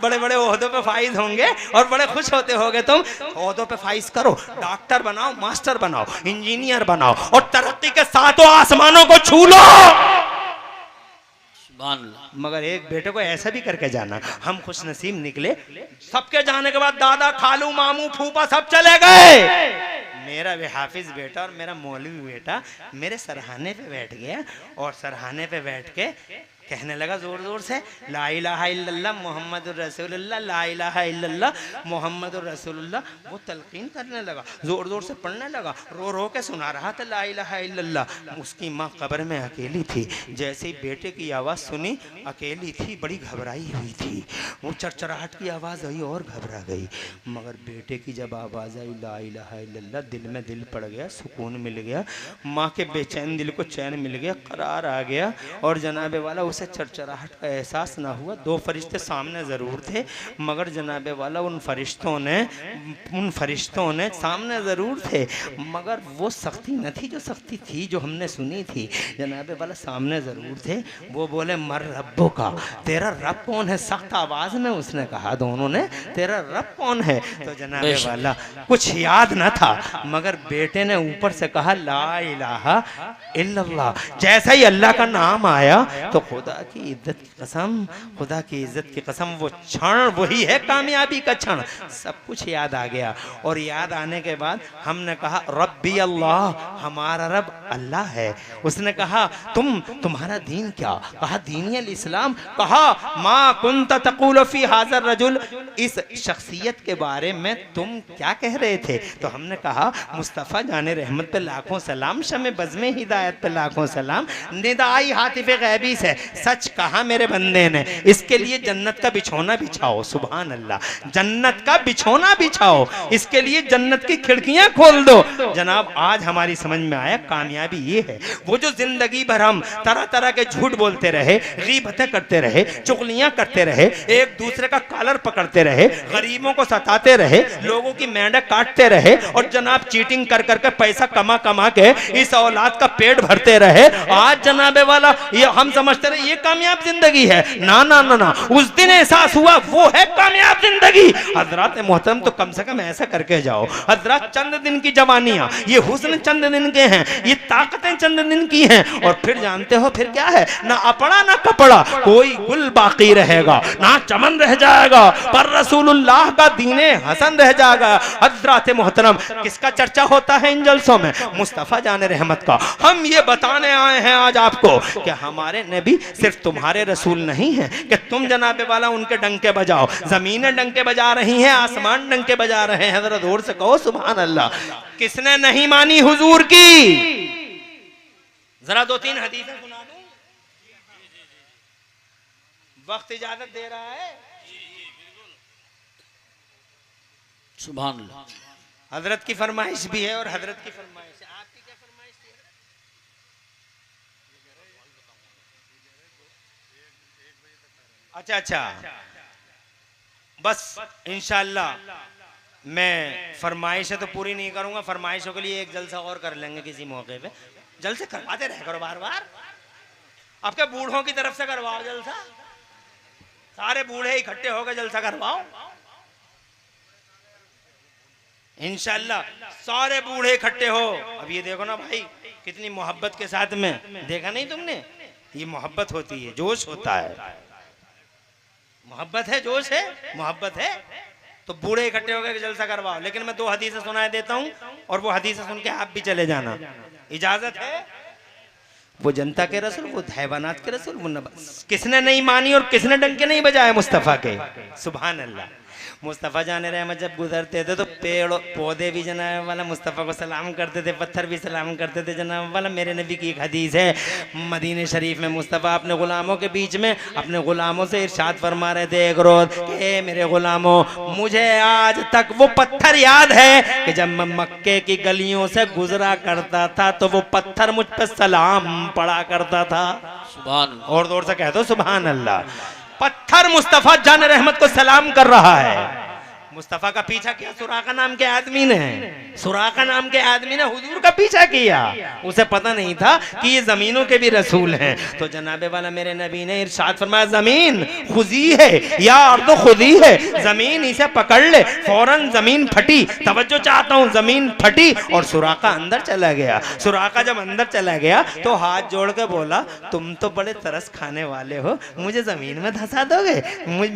बड़े बड़े ओहदों पे फाइज होंगे, और बड़े खुश होते होगे तुम। ओहदों पे फाइज करो, डॉक्टर बनाओ, मास्टर बनाओ, इंजीनियर बनाओ, और तरक्की के सातों आसमानों को छू लो। मगर एक बेटे को ऐसा भी करके जाना। हम खुश नसीब निकले, सबके जाने के बाद दादा, खालू, मामू, फूफा सब चले गए। मेरा भी हाफिज बेटा और मेरा मौलवी बेटा मेरे सरहाने पे बैठ गया, और सरहाने पे बैठ के कहने लगा जोर जोर से, ला इलाहा इल्लल्लाह मुहम्मदुर रसूलुल्लाह, ला इलाहा इल्लल्लाह मुहम्मदुर रसूलुल्लाह। वो तलकीन करने लगा, जोर जोर से पढ़ने लगा, रो रो के सुना रहा था ला इलाहा इल्लल्लाह। उसकी माँ कब्र में अकेली थी, जैसे ही बेटे की आवाज़ सुनी, अकेली थी, बड़ी घबराई हुई थी। वो चरचराहट की आवाज़ आई और घबरा गई। मगर बेटे की जब आवाज़ आई ला इलाहा इल्लल्लाह, दिल में दिल पड़ गया, सुकून मिल गया, माँ के बेचैन दिल को चैन मिल गया, करार आ गया, और जनाबे वाला उसे चरचराहट का एहसास ना हुआ। दो फरिश्ते सामने ज़रूर थे, मगर जनाबे वाला उन फरिश्तों ने सामने ज़रूर थे, मगर वो सख्ती न थी जो सख्ती थी जो हमने सुनी थी। जनाबे वाला सामने ज़रूर थे। वो बोले, मर रब्बो का, तेरा रब कौन है? सख्त आवाज़ में उसने कहा दोनों ने, तेरा रब कौन है? तो जनाबे वाला कुछ याद न था, मगर बेटे ने ऊपर से कहा ला इलाहा इल्लल्लाह। जैसा ही अल्लाह का नाम आया तो खुदा की इज्जत की कसम, खुदा की इज्जत की कसम, वो क्षण वही है कामयाबी का क्षण। सब कुछ याद आ गया, और याद आने के बाद हमने कहा रब्बी अल्लाह, हमारा रब अल्लाह है। उसने कहा तुम्हारा दीन क्या? कहा दीनी अल इस्लाम। कहा मा कुंत तक़ूल फी हाज़र रजुल, इस शख्सियत के बारे में तुम क्या कह रहे थे? तो हमने कहा मुस्तफ़ा जाने रहमत पे लाखों सलाम, शमे बज़्मे हिदायत पे लाखों सलाम, निदाई हातिफ़े गैबी से सच कहा मेरे बंदे ने, इसके लिए जन्नत का बिछौना बिछाओ। सुभान अल्लाह, जन्नत का बिछौना बिछाओ, इसके लिए जन्नत की खिड़कियां खोल दो। जनाब आज हमारी समझ में आया कामयाबी ये है। वो जो जिंदगी भर हम तरह तरह के झूठ बोलते रहे, गीबतें करते रहे, चुगलियां करते रहे, एक दूसरे का कॉलर पकड़ते रहे, गरीबों को सताते रहे, लोगों की मेंढक काटते रहे, और जनाब चीटिंग कर करके पैसा कमा कमा के इस औलाद का पेट भरते रहे, आज जनाबे वाला ये हम समझते रहे ये कामयाब जिंदगी है। ना ना ना ना, उस दिन एहसास हुआ वो है कामयाब जिंदगी। हजरत मोहतरम तो कम से कम ऐसा करके जाओ, हजरत चंद दिन की जवानियां, ये हुस्न चंद दिन के हैं, ये ताकतें चंद दिन की हैं, और फिर जानते हो फिर क्या है? ना अपना ना कपड़ा, कोई गुल बाकी रहेगा, ना चमन रह जाएगा, पर रसूलुल्लाह का दीने हसन रह जाएगा। हजरत मोहतरम किसका चर्चा होता है इन जलसों में? मुस्तफ़ा जाने रहमत का। हम ये बताने आए हैं आज आपको कि हमारे नबी सिर्फ तुम्हारे रसूल नहीं हैं कि तुम जनाबे वाला उनके डंके बजाओ। जमीनें डंके बजा रही हैं, आसमान डंके बजा रहे हैं। हजरत जोर से कहो सुभान अल्लाह। किसने नहीं मानी हुजूर की? जरा दो तीन हदीसें सुना दूं, वक्त इजाजत दे रहा है? सुभान अल्लाह। हजरत की फरमाइश भी है और हजरत की फरमाइश है। आपकी क्या फरमाइश थी? अच्छा, बस इंशाअल्लाह मैं फरमाइशें तो पूरी नहीं करूंगा, फरमाइशों के लिए एक जलसा और कर लेंगे किसी मौके पे। जलसे करवाते रह करो बार बार, आपके बूढ़ों की तरफ से करवाओ जलसा, सारे बूढ़े इकट्ठे होकर जलसा करवाओ इंशाअल्लाह। सारे बूढ़े इकट्ठे हो। अब ये देखो ना भाई, कितनी मोहब्बत के साथ में, देखा नहीं तुमने? ये मोहब्बत होती है, जोश होता है, मोहब्बत है, जोश है, मोहब्बत है। तो बूढ़े इकट्ठे होकर जलसा करवाओ। लेकिन मैं दो हदीसें सुनाए देता हूँ, और वो हदीसें सुन के आप भी चले जाना, इजाजत है? वो जनता के रसूल, वो हैवानात के रसूल, वो किसने नहीं मानी और किसने डंके नहीं बजाए मुस्तफ़ा के? सुभान अल्लाह। मुस्तफ़ा जान रहमत जब गुजरते थे तो पेड़ पौधे भी जनाब वाला मुस्तफ़ा को सलाम करते थे, पत्थर भी सलाम करते थे जनाब वाला। मेरे नबी की एक हदीस है, मदीने शरीफ में मुस्तफ़ा अपने ग़ुलामों के बीच में अपने ग़ुलामों से इरशाद फरमा रहे थे एक रोज़ कि मेरे ग़ुलामों, मुझे आज तक वो पत्थर याद है कि जब मैं मक्के की गलियों से गुजरा करता था तो वो पत्थर मुझ पर सलाम पड़ा करता था। सुभान अल्लाह। और जोर से कह दो सुभान अल्लाह। पत्थर मुस्तफ़ा जान रहमत को सलाम कर रहा है। मुस्तफ़ा का पीछा किया सुराका नाम के आदमी ने, सुराका नाम के आदमी ने हुजूर का पीछा किया। उसे पता नहीं था कि ये जमीनों के भी रसूल हैं। तो जनाबे वाला मेरे नबी ने इरशाद फरमाया, जमीन खुदी है या अर्द खुदी है, जमीन इसे पकड़ ले। फौरन जमीन फटी, तवज्जो चाहता हूँ, जमीन फटी और सुराका अंदर चला गया। सुराका जब अंदर चला गया तो हाथ जोड़ के बोला, तुम तो बड़े तरस खाने वाले हो, मुझे जमीन में धंसा दोगे?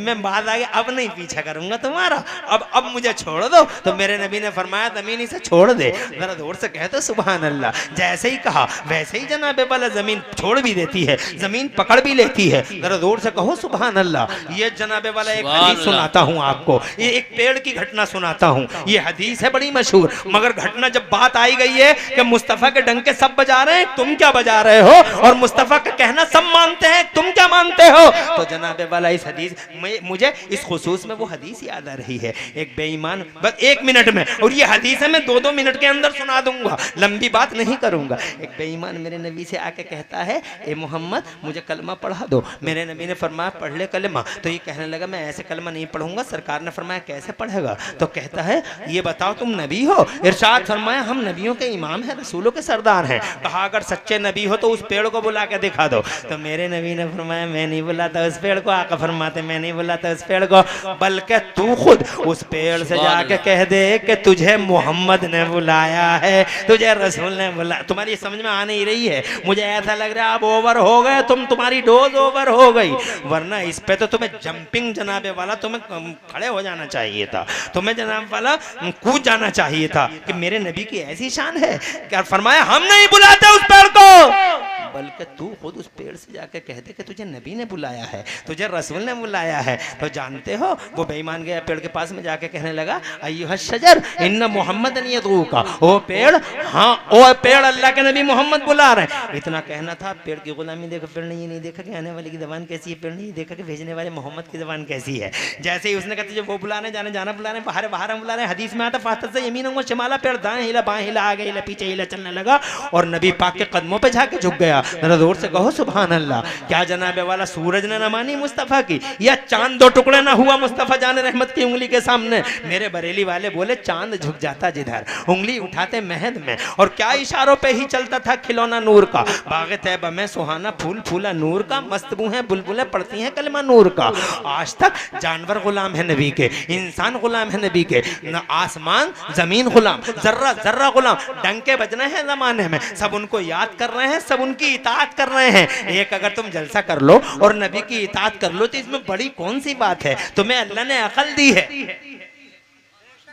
मैं बाद आगे अब नहीं पीछा करूंगा तुम्हारा, अब मुझे छोड़ दो। तो मेरे नबी ने फरमाया, जमीन इसे छोड़ दे। जरा जोर से कहते सुभान अल्लाह। जैसे ही कहा वैसे ही जनाबे वाला जमीन छोड़ भी देती है, जमीन पकड़ भी लेती है। जरा जोर से कहो सुभान अल्लाह। ये जनाबे वाला एक हदीस सुनाता हूँ आपको, ये एक पेड़ की घटना सुनाता हूँ। ये हदीस है बड़ी मशहूर, मगर घटना जब बात आई गई है कि मुस्तफ़ा के डंके सब बजा रहे हैं, तुम क्या बजा रहे हो, और मुस्तफ़ा का कहना सब मानते हैं, तुम क्या मानते हो, तो जनाबे वाला इस हदीस मुझे इस खुसूस में वो हदीस याद आ रही है। एक बेईमान, बस 1 मिनट में, और ये हदीस है मैं 2-2 मिनट के अंदर सुना दूंगा, लंबी बात नहीं करूंगा। एक बेईमान मेरे नबी से आके कहता है, ए मोहम्मद मुझे कलमा पढ़ा दो। मेरे नबी ने फरमाया, पढ़ ले कलमा। तो ये कहने लगा, मैं ऐसे कलमा नहीं पढ़ूंगा। सरकार ने फरमाया, कैसे पढ़ेगा? तो कहता है, ये बताओ तुम नबी हो? इरशाद फरमाया, हम नबियों के इमाम हैं, रसूलों के सरदार हैं। कहा, अगर सच्चे नबी हो तो उस पेड़ को बुला के दिखा दो। तो मेरे नबी ने फरमाया, मैं नहीं बुलाता उस पेड़ को। आका फरमाते, मैं नहीं बुलाता उस पेड़ को, बल्कि तू खुद उस पेड़ से जाके कह दे कि तुझे मोहम्मद ने बुलाया है, तुझे रसूल ने बुलाया। तुम्हारी समझ में आ नहीं रही है, मुझे ऐसा लग रहा है आप ओवर हो गए, तुम्हारी डोज ओवर हो गई। वरना इस पे तो तुम्हें जंपिंग जनाबे वाला, तुम्हें खड़े हो जाना चाहिए था, तुम्हें जनाब वाला कूद जाना चाहिए था कि मेरे नबी की ऐसी शान है। क्या फरमाया, हम नहीं बुलाते उस पेड़ को, बल्कि तू खुद उस पेड़ से जाकर कह दे कि तुझे नबी ने बुलाया है, तुझे रसूल ने बुलाया है। तो जानते हो वो बेईमान गया पेड़ के पास में जाके कहने लगा, अय्युहा शजर इन्न मोहम्मदन यदूका, ओ पेड़, हाँ ओ पेड़, अल्लाह के नबी मोहम्मद बुला रहे हैं। इतना कहना था, पेड़ की गुलामी देखो, पेड़ ने ये नहीं देखा कि आने वाले की जबान कैसी है, पेड़ ने ये देखा कि भेजने वाले मोहम्मद की जबान कैसी है। जैसे ही उसने कहा तुझे वो बुलाने जाना बुलाने, बाहर बाहर हम बुला रहे हैं। हदीस में आता, फातह से यमीन व शिमाला, पेड़ दाएं हिला बाएं हिला, आगे हिला पीछे हिला, चलने लगा और नबी पाक के कदमों पे जाके झुक गया। जरा जोर से कहो सुभान अल्लाह। क्या जनाबे वाला सूरज ने न मानी मुस्तफ़ा की, या चांद 2 टुकड़े ना हुआ मुस्तफ़ा जान रहमत की उंगली के सामने? मेरे बरेली वाले बोले, चांद झुक जाता जिधर, उंगली उठाते महद में, और क्या इशारों पे ही चलता था खिलौना नूर का। बाग़े तैबा में सुहाना फूल फूला नूर का, मस्तबू हैं बुलबुलें पढ़ती हैं कलमा नूर का। आज तक जानवर गुलाम है नबी के, इंसान गुलाम है नबी के, न आसमान जमीन गुलाम, जर्रा जर्रा गुलाम। डंके बजने हैं जमाने में, सब उनको याद कर रहे हैं, सब उनकी इताअत कर रहे हैं। एक अगर तुम जलसा कर लो और नबी की इताअत कर लो तो इसमें बड़ी कौन सी बात है? तुम्हें अल्लाह ने अकल दी है,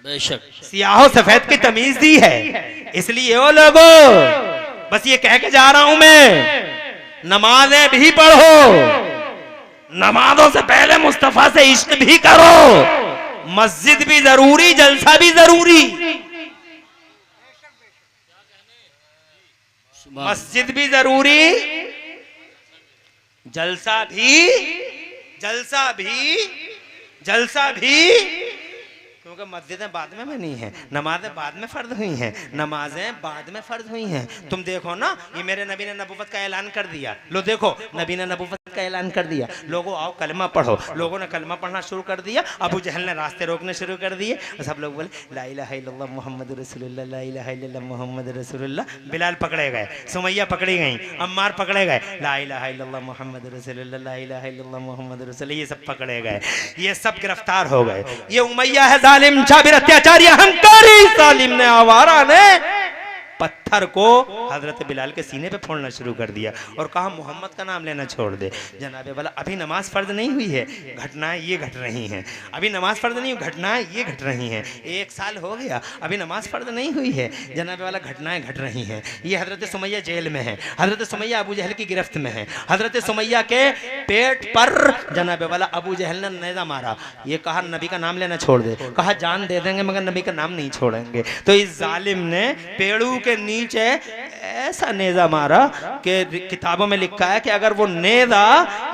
बेशक सियाहो सफेद की तमीज दी है। इसलिए ओ लोगों, बस ये कह के जा रहा हूं मैं, नमाजें भी पढ़ो, नमाजों से पहले मुस्तफा से इश्क भी करो, मस्जिद भी जरूरी, जलसा भी जरूरी। मस्जिद भी जरूरी, जलसा भी, क्योंकि मस्जिदें बाद में बनी हैं, नमाजें बाद में फर्ज हुई हैं, नमाजें बाद में फर्ज हुई हैं। तुम देखो ना, ये मेरे नबी ने नबूवत का ऐलान कर दिया। लो देखो, नबी ने नबूवत का ऐलान कर दिया, लोगों आओ कलमा पढ़ो। लोगों ने कलमा पढ़ना शुरू कर दिया, अबू जहल ने रास्ते रोकने शुरू कर दिए, सब लोग बोले ला इलाहा इल्लल्लाह मुहम्मद रसूलुल्लाह, ला इलाहा इल्लल्लाह मुहम्मद रसूलुल्लाह। बिलाल पकड़े गए, सुमैया पकड़ी गई, अम्मार पकड़े गए, ला इलाहा इल्लल्लाह मुहम्मद रसूलुल्लाह, ला इलाहा इल्लल्लाह मुहम्मद रसूलुल्लाह, ये सब पकड़े गए, ये सब गिरफ्तार हो गए। ये उमैया है जालिम, जाबिर, अत्याचारी, अहंकारी, सालिम ने, आवारा ने पत्थर पत्थर को हजरत बिलाल के सीने पे फोड़ना शुरू कर दिया और कहा मोहम्मद का नाम लेना छोड़ दे। जनाब वाला अभी नमाज फ़र्ज नहीं हुई है, घटनाएं ये घट रही हैं। अभी नमाज फ़र्ज नहीं हुई, घटनाएं ये घट रही हैं। 1 साल हो गया, अभी नमाज फ़र्ज नहीं हुई है, जनाब वाला घटनाएं घट रही हैं। ये हजरत सुमैया जेल में है, हजरत सुमैया अबू जहल की गिरफ्त में है। हजरत सुमैया के पेट पर जनाब वाला अबू जहल ने नेज़ा मारा। ये कहा नबी का नाम लेना छोड़ दे, कहा जान दे देंगे मगर नबी का नाम नहीं छोड़ेंगे। तो इस जालिम ने पेड़ों के नीचे ऐसा नेज़ा मारा कि किताबों में लिखा है कि अगर वो नेज़ा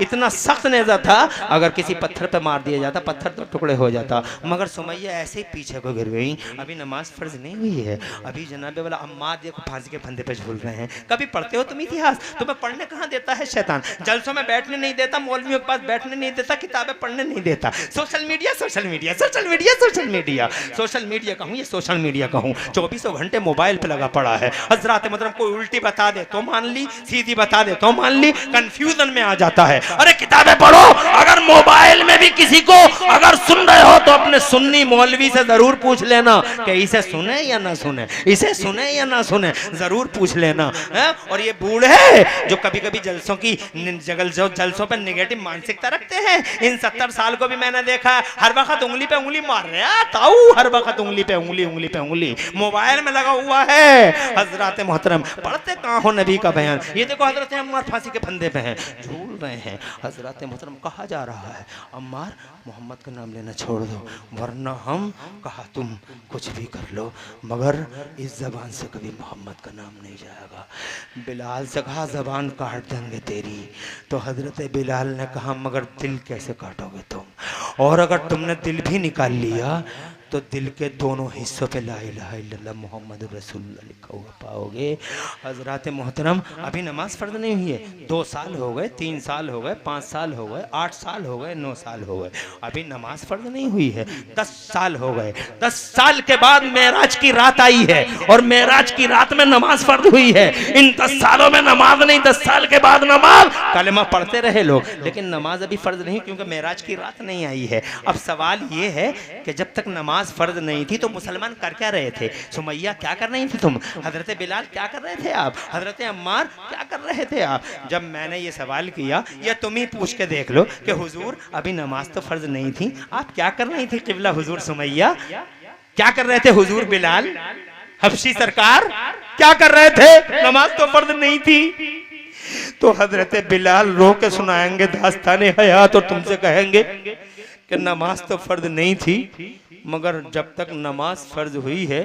इतना सख्त नेज़ा था, अगर किसी पत्थर पे मार दिया जाता पत्थर तो टुकड़े हो जाता। मगर सुमैया ऐसे ही पीछे को गिर गई। अभी नमाज फ़र्ज नहीं हुई है, अभी जनाब वाला अम्मार देखो फांसी के फंदे पे झूल रहे हैं। कभी पढ़ते हो तुम इतिहास? तुम्हें पढ़ने कहाँ देता है शैतान? जलसों में बैठने नहीं देता, मौलवियों के पास बैठने नहीं देता, किताबें पढ़ने नहीं देता। Social media social media social media social media social media कहूँ ये सोशल मीडिया कहूँ, 24 घंटे मोबाइल पे लगा पड़ा है। हजरात मतलब कोई उल्टी बता दे तो मान ली, सीधी बता दे तो मान ली, कंफ्यूजन में आ जाता है। अरे किताबें पढ़ो। अगर मोबाइल में भी किसी को अगर सुन रहे हो तो अपने सुन्नी मौलवी से जरूर पूछ लेना कि इसे सुने या ना सुने, इसे सुने या ना सुने, जरूर पूछ लेना है। और ये बूढ़े जो कभी कभी जलसों की जलसों पर निगेटिव मानसिकता रखते हैं, इन 70 साल को भी मैंने देखा है, हर वक्त उंगली पे उंगली मार रहे हैं ताऊ, हर वक्त उंगली पे उंगली, उंगली पे उंगली मोबाइल में लगा हुआ है। हजरत मोहतरम पढ़ते कहाँ हो नबी का बयान? ये देखो हजरत अम्मार फांसी के फंदे पे हैं, झूल रहे हैं। हजरत मोहतरम कहा जा रहा है अम्मार मोहम्मद का नाम लेना छोड़ दो वरना हम, कहा तुम कुछ भी कर लो मगर इस जबान से कभी मोहम्मद का नाम नहीं जाएगा। बिलाल से कहा जबान काट देंगे तेरी। तो हजरत बिलाल ने कहा मगर दिल कैसे काटोगे तुम? और अगर तुमने दिल भी निकाल लिया तो दिल के दोनों हिस्सों पे ला इलाहा इल्लल्लाह मुहम्मद रसूलुल्लाह लिखा हुआ पाओगे। हजरत मोहतरम अभी नमाज फ़र्ज नहीं हुई है, 2 साल हो गए, 3 साल हो गए, 5 साल हो गए, 8 साल हो गए, 9 साल हो गए, अभी नमाज फ़र्ज नहीं हुई है। 10 साल हो गए, 10 साल के बाद मेराज की रात आई है और मेराज की रात में नमाज फ़र्ज हुई है। इन 10 सालों में नमाज नहीं, 10 साल के बाद नमाज। कलमा पढ़ते रहे लोग लेकिन नमाज अभी फ़र्ज नहीं, क्योंकि मेराज की रात नहीं आई है। अब सवाल ये है कि जब तक नमाज फर्ज नहीं थी तो मुसलमान कर क्या रहे थे? सुमैया क्या कर रही थी तुम? हजरत बिलाल क्या कर रहे थे आप? हजरत अम्मार क्या कर रहे थे आप? जब मैंने ये सवाल किया, या तुम ही पूछ के देख लो कि हुजूर अभी नमाज तो फर्ज नहीं थी, आप क्या कर रही थी? किबला हुजूर सुमैया क्या कर रहे थे? हुजूर बिलाल हबशी सरकार क्या कर रहे थे? नमाज तो फर्ज नहीं थी। तो हजरत बिलाल रो के सुनाएंगे दास्ताने हयात और तुमसे कहेंगे कि नमाज तो फर्ज नहीं थी मगर जब तक नमाज फर्ज हुई है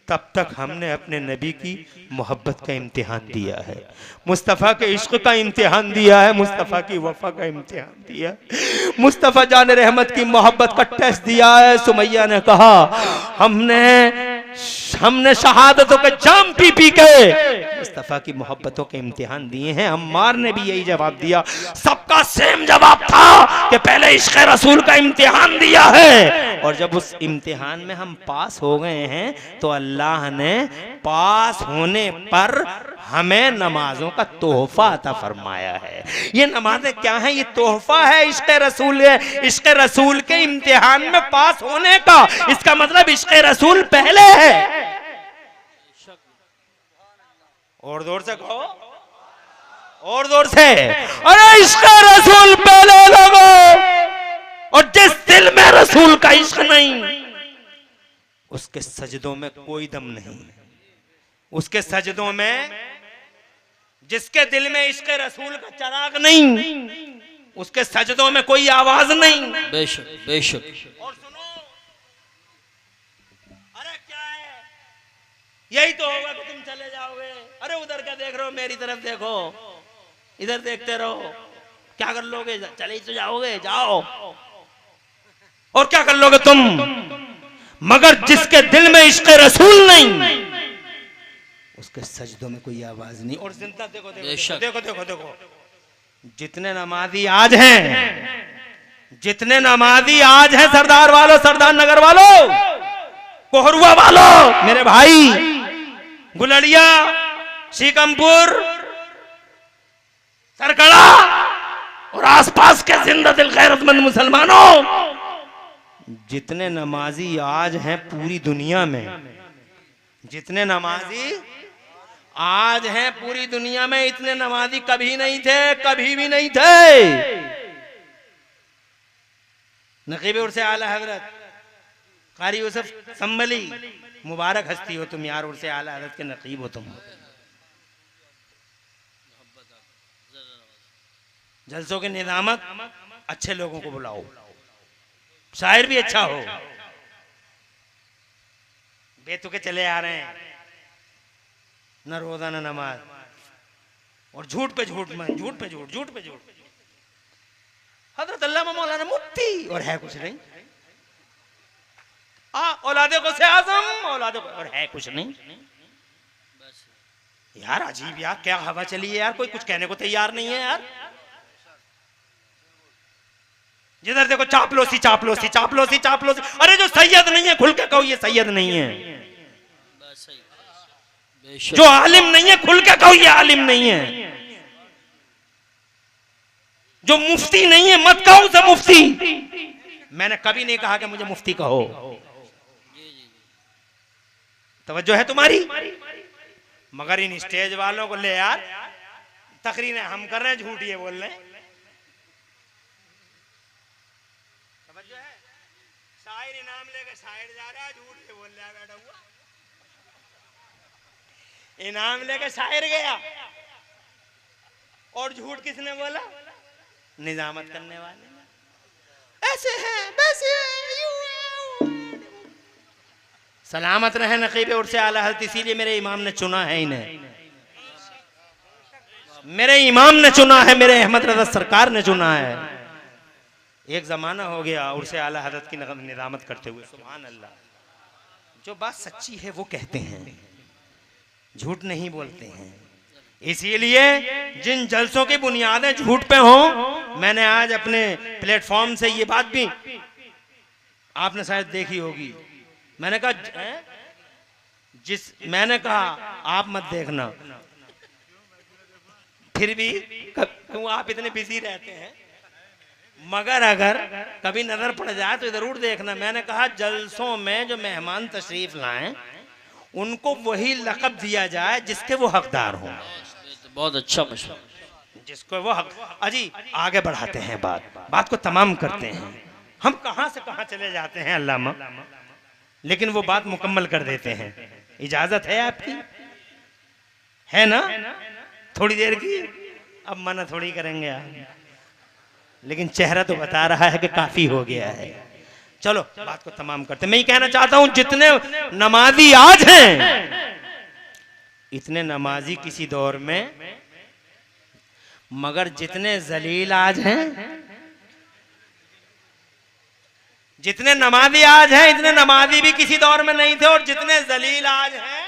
तब तक हमने अपने नबी की मोहब्बत का इम्तिहान दिया है, मुस्तफ़ा के इश्क का इम्तिहान दिया है, मुस्तफ़ा की वफा का इम्तिहान दिया, मुस्तफ़ा जान रहमत की मोहब्बत का टेस्ट दिया है। सुमैया ने कहा हमने शहादतों के जाम पी पी के मुस्तफ़ा की मोहब्बतों के इम्तिहान दिए हैं। अम्मार ने भी यही जवाब दिया, सबका सेम जवाब था कि पहले इश्क़ रसूल का इम्तिहान दिया है और जब उस इम्तिहान में हम पास हो गए हैं तो अल्लाह ने पास होने पर हमें नमाजों का तोहफा अता फरमाया है। ये नमाजें क्या हैं? ये तोहफा है, इश्क़ रसूल है। इश्क़ रसूल के इम्तिहान में पास होने का इसका मतलब इश्क़ रसूल पहले है। और जोर से कहो, और जोर से, अरे इश्क़ रसूल पहले लोगों। और जिस दिल में रसूल का इश्क नहीं उसके सजदों में कोई दम नहीं, उसके सजदों में जिसके दिल में इश्क़ रसूल का चिराग नहीं उसके सजदों में कोई आवाज नहीं। बेशक बेशक। और सुनो, अरे क्या है, यही तो होगा कि तुम चले जाओगे। अरे उधर क्या देख रहे हो, मेरी तरफ देखो, इधर देखते रहो। क्या कर लोगे? चले तो जाओगे, जाओ। और क्या कर लोगे तुम? मगर जिसके दिल में इश्क़ रसूल नहीं उसके सजदों में कोई आवाज नहीं। और जिंदा देखो देखो देखो देखो देखो, जितने नमाजी आज हैं, जितने नमाजी आज हैं, सरदार वालों, सरदार नगर वालों, कोहरुआ वालों, मेरे भाई, गुलड़िया, शीकमपुर, सरकड़ा और आसपास के जिंदा दिल गैरतमंद मुसलमानों, जितने नमाजी आज हैं पूरी दुनिया में, जितने नमाजी आज हैं पूरी दुनिया में, इतने नमाजी कभी नहीं थे, कभी भी नहीं थे। नकीब उर्से आला हजरत कारी यूसुफ संभली, मुबारक हस्ती हो तुम यार, उर्से आला हजरत के नकीब हो तुम। जलसों के निजामत, अच्छे लोगों को बुलाओ, शायर भी अच्छा हो। बेतुके चले आ रहे हैं, न रोजा न नमाज, और झूठ पे झूठ में, झूठ पे झूठ, झूठ पे झूठ। हजरत अल्लामा मौलाना मुफ्ती और है कुछ नहीं, औलादे को से आजम, औलादे को, और है कुछ नहीं। यार अजीब यार, क्या हवा चली है यार, कोई कुछ कहने को तैयार नहीं है यार। जिधर देखो चापलोसी चापलोसी चापलोसी चापलोसी। अरे जो सैयद नहीं है खुल के कहो ये सैयद नहीं है, जो आलिम नहीं है खुल के कहो ये आलिम नहीं है, जो मुफ्ती नहीं है मत कहो उसे मुफ्ती। मैंने कभी नहीं कहा कि मुझे मुफ्ती कहो। तवज्जो है तुम्हारी? मगर इन स्टेज वालों को ले यार, तकरीरें हम कर रहे हैं, झूठ ये बोल रहे हैं। तवज्जो है? शायर इनाम लेके शायर जा रहा है, झूठ ये बोल रहा है बैठा हुआ। इनाम लेके शायर गया और झूठ किसने बोला? निजामत करने वाले। ऐसे हैं वैसे हैं, सलामत रहे नकीब उर्से आला हज़रत, इसीलिए मेरे इमाम ने चुना है इन्हें, मेरे इमाम ने चुना है, मेरे अहमद रज़ा सरकार ने चुना है। एक जमाना हो गया उर्से आला हज़रत की निजामत करते हुए, सुभान अल्लाह। जो बात सच्ची है वो कहते हैं, झूठ नहीं बोलते हैं। इसीलिए जिन जलसों की बुनियादें झूठ पे हों, मैंने आज अपने प्लेटफॉर्म से ये बात भी आपने शायद देखी होगी। मैंने कहा आप मत देखना, फिर भी क्यों आप इतने बिजी रहते हैं, मगर अगर कभी नजर पड़ जाए तो जरूर देखना। मैंने कहा जलसों में जो मेहमान तशरीफ लाएं उनको वही लक़ब दिया जाए जिसके वो हकदार हों। बहुत अच्छा मशवरा, जिसको वो हक। अजी आगे बढ़ाते हैं, बात को तमाम करते हैं। हम कहां से कहां चले जाते हैं अल्लामा, लेकिन वो बात मुकम्मल कर देते हैं। इजाजत है आपकी? है ना? थोड़ी देर की, अब मना थोड़ी करेंगे आप, लेकिन चेहरा तो बता रहा है कि काफी हो गया है। चलो बात को तमाम करते। मैं ये कहना चाहता हूं जितने नमाजी आज हैं, इतने नमाजी किसी दौर में, मगर जितने जलील आज हैं, जितने नमाजी आज हैं, इतने नमाजी भी किसी दौर में नहीं थे, और जितने जलील आज हैं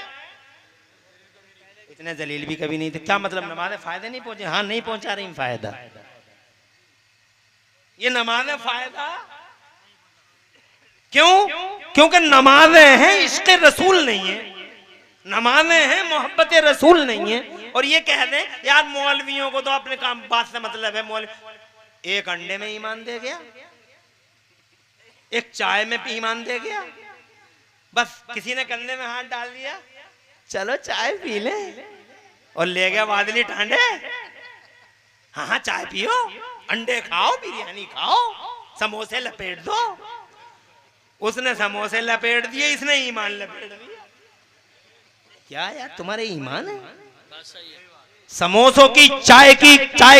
इतने जलील भी कभी नहीं थे। क्या मतलब? नमाजें फायदे नहीं पहुंचे? हाँ, नहीं पहुंचा रही फायदा। ये नमाजें फायदा क्यों? क्योंकि नमाजें हैं इश्क़ रसूल नहीं है, नमाजें हैं मोहब्बत रसूल नहीं है। और ये कह दें यार मौलवियों को तो अपने काम बात से मतलब है, मौलवी एक अंडे में ईमान दे गया, एक चाय में ईमान दे गया, बस किसी ने कंधे में हाथ डाल दिया, चलो चाय पी ले, और ले गया बादली टांडे। हाँ हाँ चाय पियो, अंडे खाओ, बिरयानी खाओ, समोसे लपेट दो। उसने समोसे लपेट दिए, इसने ईमान लपेट दिया। क्या यार तुम्हारे ईमान है? समोसों की चाय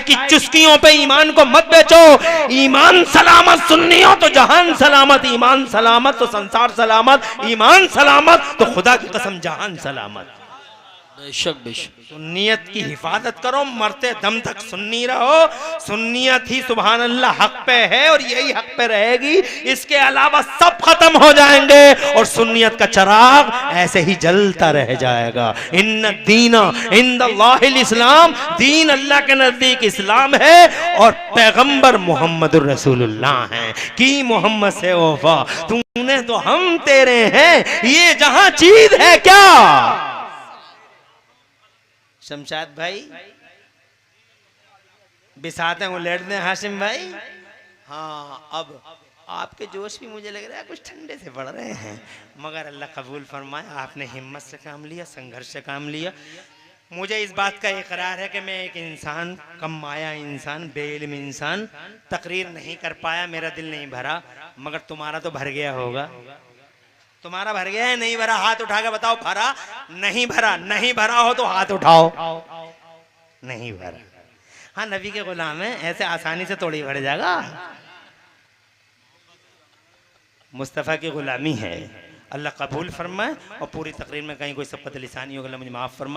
की चुस्कियों पे ईमान को मत बेचो। ईमान सलामत सुन्नी हो तो जहान सलामत, ईमान सलामत तो संसार सलामत, ईमान सलामत तो खुदा की कसम जहान सलामत। बेशक बेशक सुन्नियत की हिफाजत करो, मरते दम तक सुन्नी रहो। सुन्नियत ही सुभान अल्लाह हक पे है और यही हक पे रहेगी, इसके अलावा सब खत्म हो जाएंगे और सुन्नियत का चिराग ऐसे ही जलता रह जाएगा। इन्न दीना इंदल्लाहिल इस्लाम, दीन अल्लाह के नजदीक इस्लाम है और पैगंबर मोहम्मदुर रसूलुल्लाह हैं। कि मोहम्मद से वफा तूने तो हम तेरे हैं, ये जहां चीज है क्या? शमशाद भाई बिसाते हैं, उलट दें हाशिम भाई। हाँ, अब आपके जोश भी मुझे लग रहा है कुछ ठंडे से पड़ रहे हैं, मगर अल्लाह कबूल फरमाए। आपने हिम्मत से काम लिया, संघर्ष से काम लिया। मुझे इस बात का इकरार है कि मैं एक इंसान, कम माया इंसान, बेइल्म इंसान, तकरीर नहीं कर पाया, मेरा दिल नहीं भरा, मगर तुम्हारा तो भर गया होगा। तुम्हारा भर गया है, नहीं भरा? हाथ उठा के बताओ, भरा नहीं भरा? नहीं भरा हो तो हाथ उठाओ। नहीं भरा। हाँ, नबी के गुलाम है, ऐसे आसानी से थोड़ी भर जाएगा। मुस्तफ़ा की गुलामी है। अल्लाह कबूल फरमाए और पूरी तकरीर में कहीं कोई सबकत लिसानी होगा, मुझे माफ़ फरमाए।